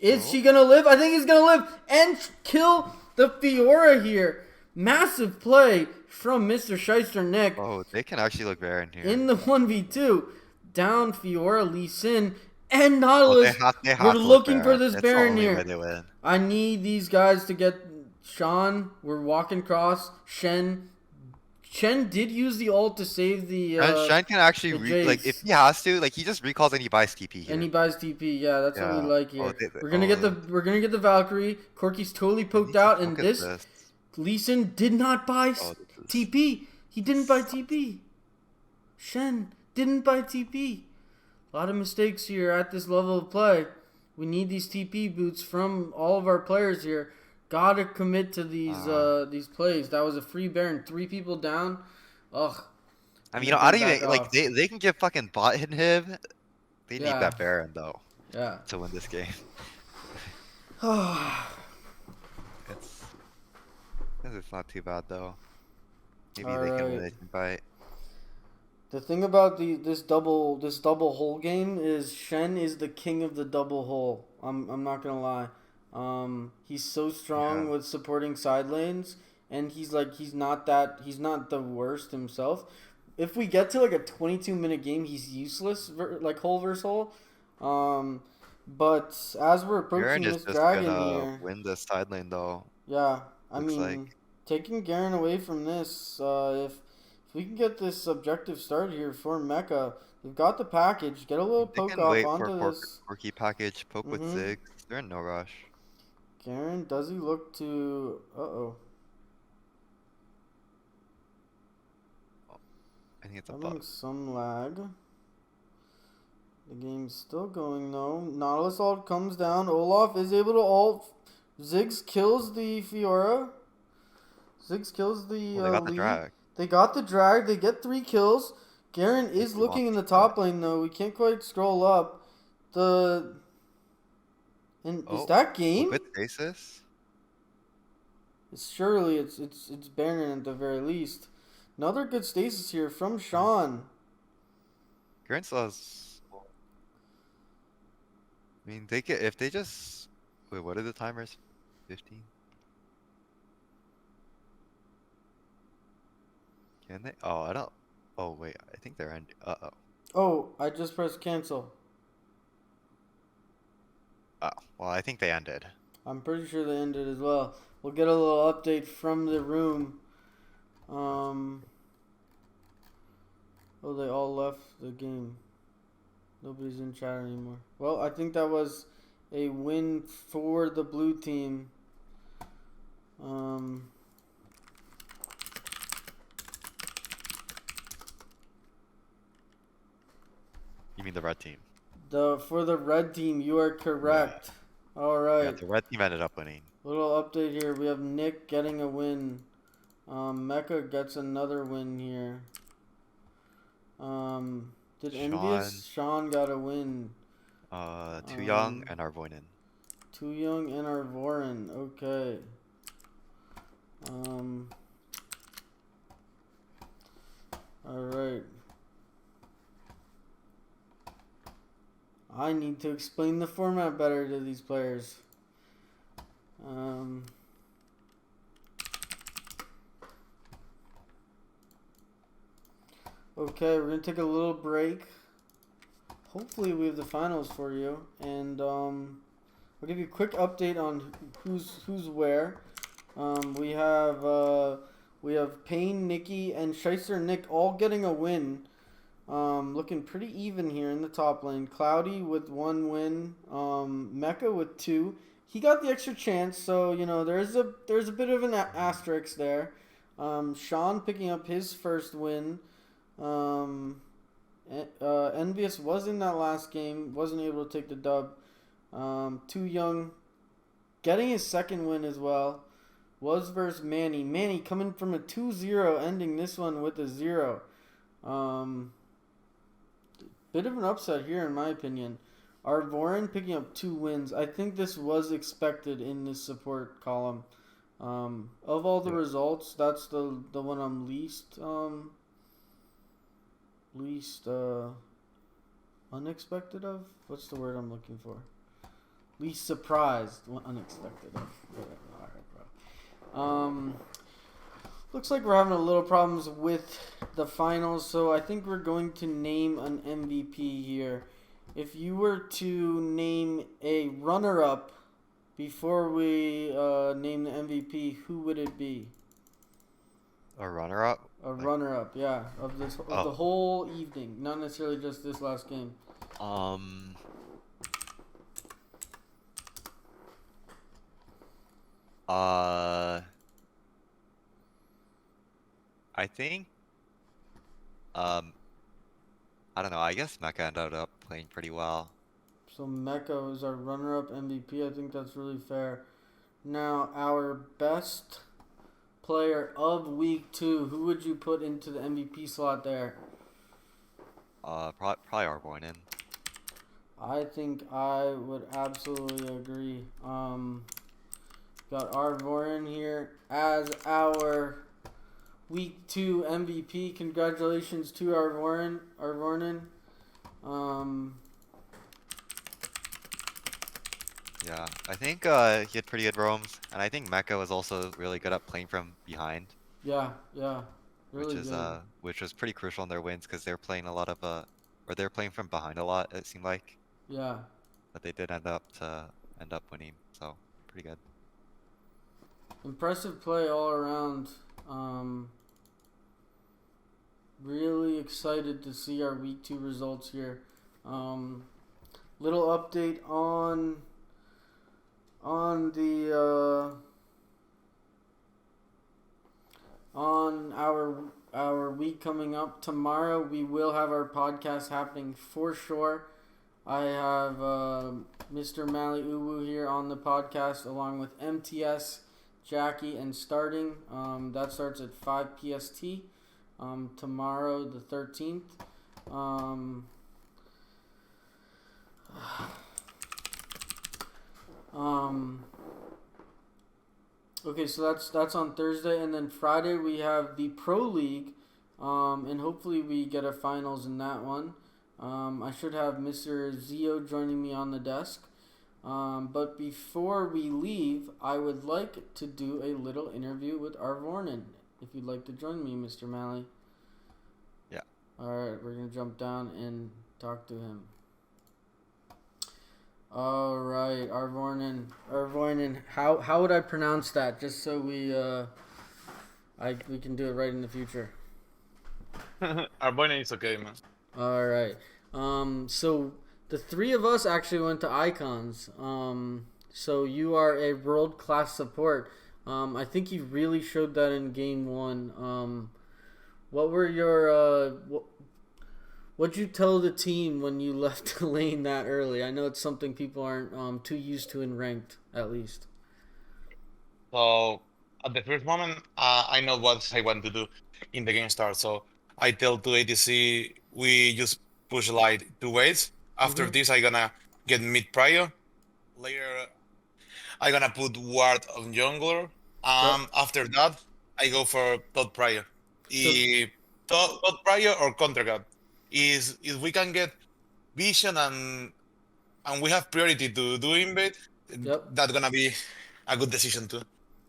Is she gonna live? I think he's gonna live and kill the Fiora here. Massive play from Mr. Shyster Nick Oh, they can actually look bare in here. in the 1v2. Down Fiora, Lee Sin, and Oh, Nautilus. they have We're to look looking bare. for this That's Baron the only way here. they win. I need these guys to get Sean. We're walking across. Shen did use the ult to save the And Shen can actually the like if Jace. he has to, like he just recalls and he buys TP here. And he buys TP. Yeah, that's what we Yeah. like Oh, here. We're gonna get the Valkyrie. Corky's totally He poked needs to out, and focus this Lee Sin did not buy Oh, this is- TP. He didn't buy TP. Shen didn't buy TP. A lot of mistakes here at this level of play. We need these TP boots from all of our players here. Gotta commit to these plays. That was a free Baron. 3 people down. Ugh. I mean, Gonna I don't back even like off. they can get fucking bot inhib. They need Yeah. that Baron though Yeah. to win this game. It's not too bad though. Maybe they can win Alright. it by. The thing about this double hole game is Shen is the king of the double hole. I'm not gonna lie. He's so strong Yeah. with supporting side lanes, and he's not the worst himself. If we get to like a 22-minute game, he's useless like hole versus hole. But as we're approaching Baron is this just dragon gonna here, win the side lane though. yeah, I Looks mean, like. taking Garen away from this, if we can get this objective started here for Mecha, we've got the package. Get a little They poke can off wait onto for this. Quirky package, poke with Mhm. Ziggs. They're in no rush. Garen, does he look to... Uh-oh. I think it's a Having bug. some lag. The game's still going though. Nautilus ult comes down. Olaf is able to ult. Ziggs kills the Fiora. Ziggs kills the Oh, they got the Lee. drag. They got the drag. They get 3 kills. Garen is He looking in lost the top lane though. We can't quite scroll up. Is Oh, that game? Good stasis. Surely it's Baron at the very least. Another good stasis here from Sean. Garen still has. I mean, they get if they just wait. What are the timers? 15. Can they? Oh, I don't. Oh wait, I think they're ending. Uh-oh. Oh, I just pressed cancel. Oh, well, I think they ended. I'm pretty sure they ended as well. We'll get a little update from the room. Oh, they all left the game. Nobody's in chat anymore. Well, I think that was a win for the blue team. Um, You mean the red team? for the red team, you are correct. All Yeah, right. the red team ended up winning. Little update here. We have Nick getting a win. Mecha gets another win here. Did Sean, Envious? Sean got a win. Too Young, and Arvoinen. Too Young and Arvoren. Okay. Alright. I need to explain the format better to these players. Okay, we're gonna take a little break. Hopefully we have the finals for you, and I'll give you a quick update on who's where. We have Payne, Nikki, and Shyster Nick all getting a win. Looking pretty even here in the top lane. Cloudy with 1 win. Mecha with 2. He got the extra chance, so you know there's a bit of an asterisk there. Sean picking up his first win. Envious was in that last game, wasn't able to take the dub. Too Young getting his second win as well. Was versus Manny. Manny coming from a 2-0, ending this one with a 0. Bit of an upset here in my opinion. Arvoren picking up 2 wins. I think this was expected in this support column. Of all the results, that's the one I'm least unexpected of. What's the word I'm looking for? Least surprised, unexpected of. All right, bro. Looks like we're having a little problems with the finals, so I think we're going to name an MVP here. If you were to name a runner-up before we name the MVP, who would it be? A runner-up? A runner-up, yeah, of the whole evening, not necessarily just this last game. I think, I don't know. I guess Mecha ended up playing pretty well. So Mecha is our runner-up MVP. I think that's really fair. Now, our best player of week 2, who would you put into the MVP slot there? Probably Arvoinen. I think I would absolutely agree. Got Arvoren here as our week 2 MVP. Congratulations to Arvoren. Yeah, I think he had pretty good roams, and I think Mecha was also really good at playing from behind. Yeah, really good. Which was pretty crucial in their wins because they're playing a lot of or they're playing from behind a lot. It seemed like. Yeah. But they did end up winning, so pretty good. Impressive play all around. Really excited to see our week 2 results here. Little update on the on our week coming up. Tomorrow we will have our podcast happening for sure. I have Mr. Mali Uwu here on the podcast along with MTS, Jxcki, and starting. That starts at 5 PST. Tomorrow the 13th. Okay, so that's on Thursday, and then Friday we have the Pro League, and hopefully we get a finals in that one. I should have Mr. Zio joining me on the desk. But before we leave, I would like to do a little interview with Arvonen. If you'd like to join me, Mr. Malley. Yeah. All right, we're gonna jump down and talk to him. All right, Arvornen. How would I pronounce that? Just so we can do it right in the future. Arbona is okay, man. All right. So the three of us actually went to Icons. So you are a world class support. I think you really showed that in game one. What were your what'd you tell the team when you left the lane that early? I know it's something people aren't too used to in ranked, at least. So at the first moment, I know what I want to do in the game start. So I tell to ADC we just push like 2 ways. After Mm-hmm. this, I gonna get mid prior. Later, I gonna put ward on jungler. Yep. After that, I go for top prior. So Top prior or counter god is if we can get vision and we have priority to do invade, yep. that's gonna be a good decision too.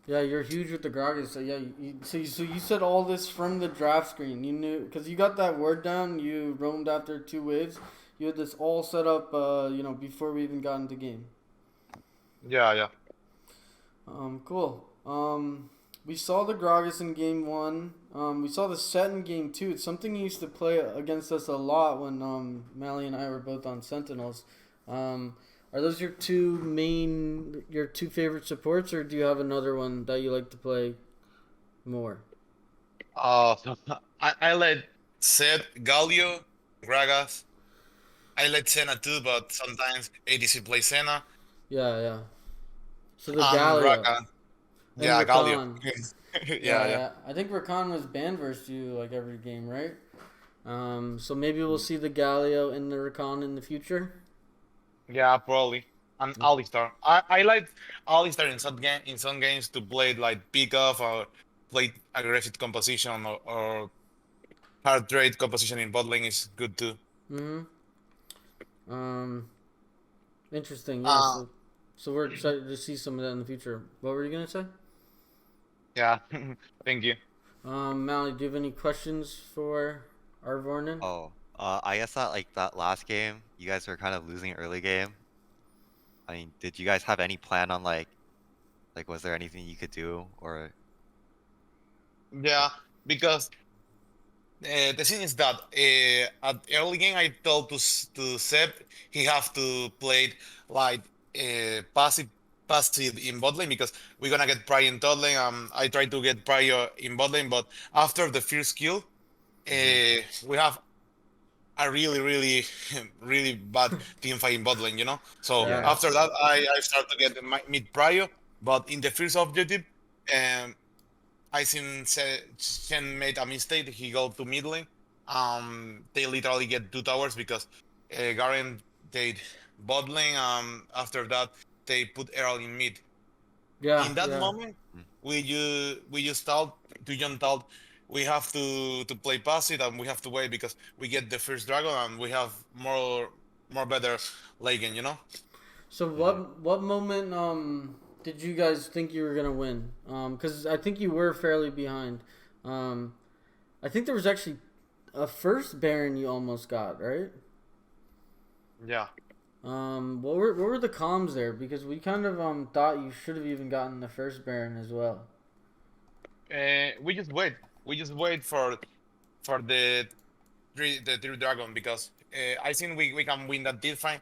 Yeah, you're huge with the Gragas. So yeah, so you said all this from the draft screen. You knew because you got that word down. You roamed after 2 waves. You had this all set up. Before we even got into game. Yeah. Cool. We saw the Gragas in game one. We saw the set in game two. It's something you used to play against us a lot when Mally and I were both on Sentinels. Are those your two favorite supports, or do you have another one that you like to play more? Uh, I let Seth, Galio, Gragas. I let Senna too, but sometimes ADC plays Senna Yeah. So the and Galio Rakan. and Yeah, Galio. Rakan. Yeah. Yeah. I think Rakan was banned versus you like every game, right? So maybe we'll see the Galio and the Rakan in the future. Yeah, probably. And Alistar. I like Alistar in some games to play like pick off or play aggressive composition or hard trade composition in bot lane is good too. Mm-hmm. Um, Interesting. Yeah. Uh So we're excited to see some of that in the future. What were you gonna say? yeah. Thank you. Mally, do you have any questions for Arvornen? Oh, I guess that like that last game, you guys were kind of losing early game. I mean, did you guys have any plan on like was there anything you could do or Yeah, because the thing is that at early game I told to Seb he have to play like passive in bot lane because we're gonna get Pry in top lane. I try to get Pry in bot lane, but after the first kill, we have a really really bad team fight in bot lane, you know. So Yeah. after that, I start to get my mid Prio, but in the first objective, um, I think Shen made a mistake. He go to mid lane. They literally get 2 towers because Garen did bot lane. After that, they put Earl in mid. Yeah. In that Yeah. moment, we just thought to John thought we have to play passive and we have to wait because we get the first dragon and we have more better late game, you know. So what moment did you guys think you were gonna win? Because I think you were fairly behind. Um, I think there was actually a first Baron you almost got, right? Yeah. What were the comms there? Because we kind of thought you should have even gotten the first Baron as well. We just wait. We just wait for the three dragon because I think we can win that team fight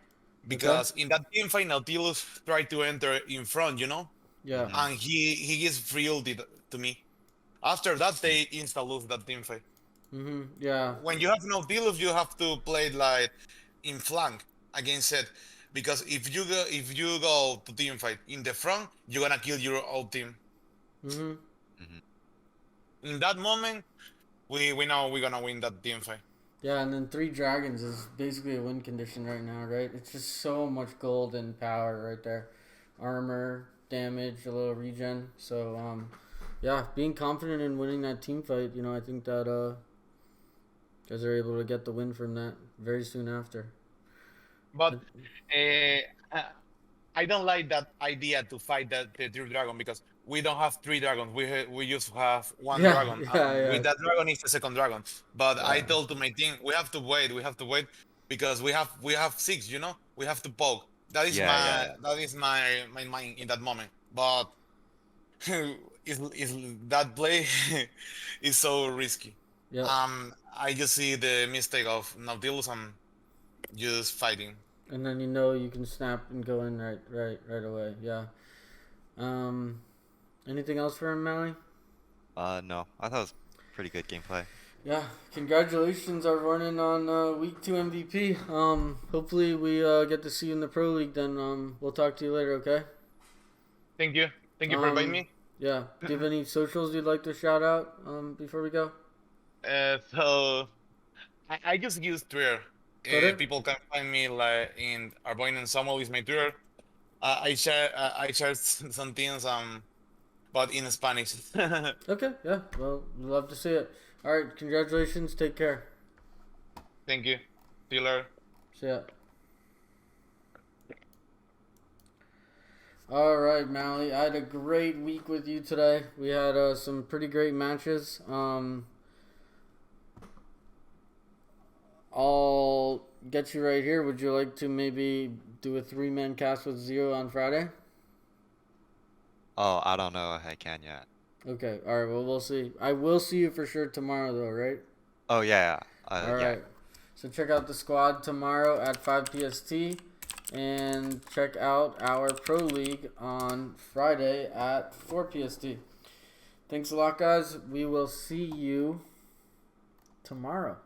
Okay. because in that team fight Nautilus tried to enter in front, you know, Yeah. and he gives free ulti to me. After that they insta lose that team fight. Yeah. When you have Nautilus, you have to play like in flank against it because if you go to team fight in the front, you're gonna kill your own team. Mhm. Mhm. In that moment, we know we're gonna win that team fight. Yeah, and then 3 dragons is basically a win condition right now, right? It's just so much gold and power right there. Armor, damage, a little regen. So, yeah, being confident in winning that team fight, I think that guys are able to get the win from that very soon after. But uh, I don't like that idea to fight the third dragon because we don't have three dragons. We just have one Yeah, dragon. yeah, With that dragon is the second dragon. But I yeah, told to my team, we have to wait. We have to wait because we have six. We have to poke. That is Yeah, yeah, my yeah. that is my mind in that moment. But is that play is so risky. yeah. I just see the mistake of Nautilus and just fighting. And then you know you can snap and go in right away. Yeah. Um, anything else for him, Mally? No, I thought it was pretty good gameplay. Yeah, congratulations are running on week 2 MVP. Hopefully we get to see you in the pro league. Then we'll talk to you later. Okay. Thank you. Thank you for inviting me. Yeah. Do you have any socials you'd like to shout out before we go? So I just use Twitter. Twitter? People can find me like in Arboin and Samuel is my Twitter. I share some things but in Spanish. Okay. Yeah. Well, we'd love to see it. All right. Congratulations. Take care. Thank you. See you later. See ya. All right, Mally. I had a great week with you today. We had some pretty great matches. I'll get you right here. Would you like to maybe do a 3-man cast with Zero on Friday? Oh, I don't know if I can yet. Okay. All right. Well, we'll see. I will see you for sure tomorrow, though, right? Oh yeah, All yeah. right. So check out the squad tomorrow at 5 PST. And check out our Pro League on Friday at 4 PST. Thanks a lot, guys. We will see you tomorrow.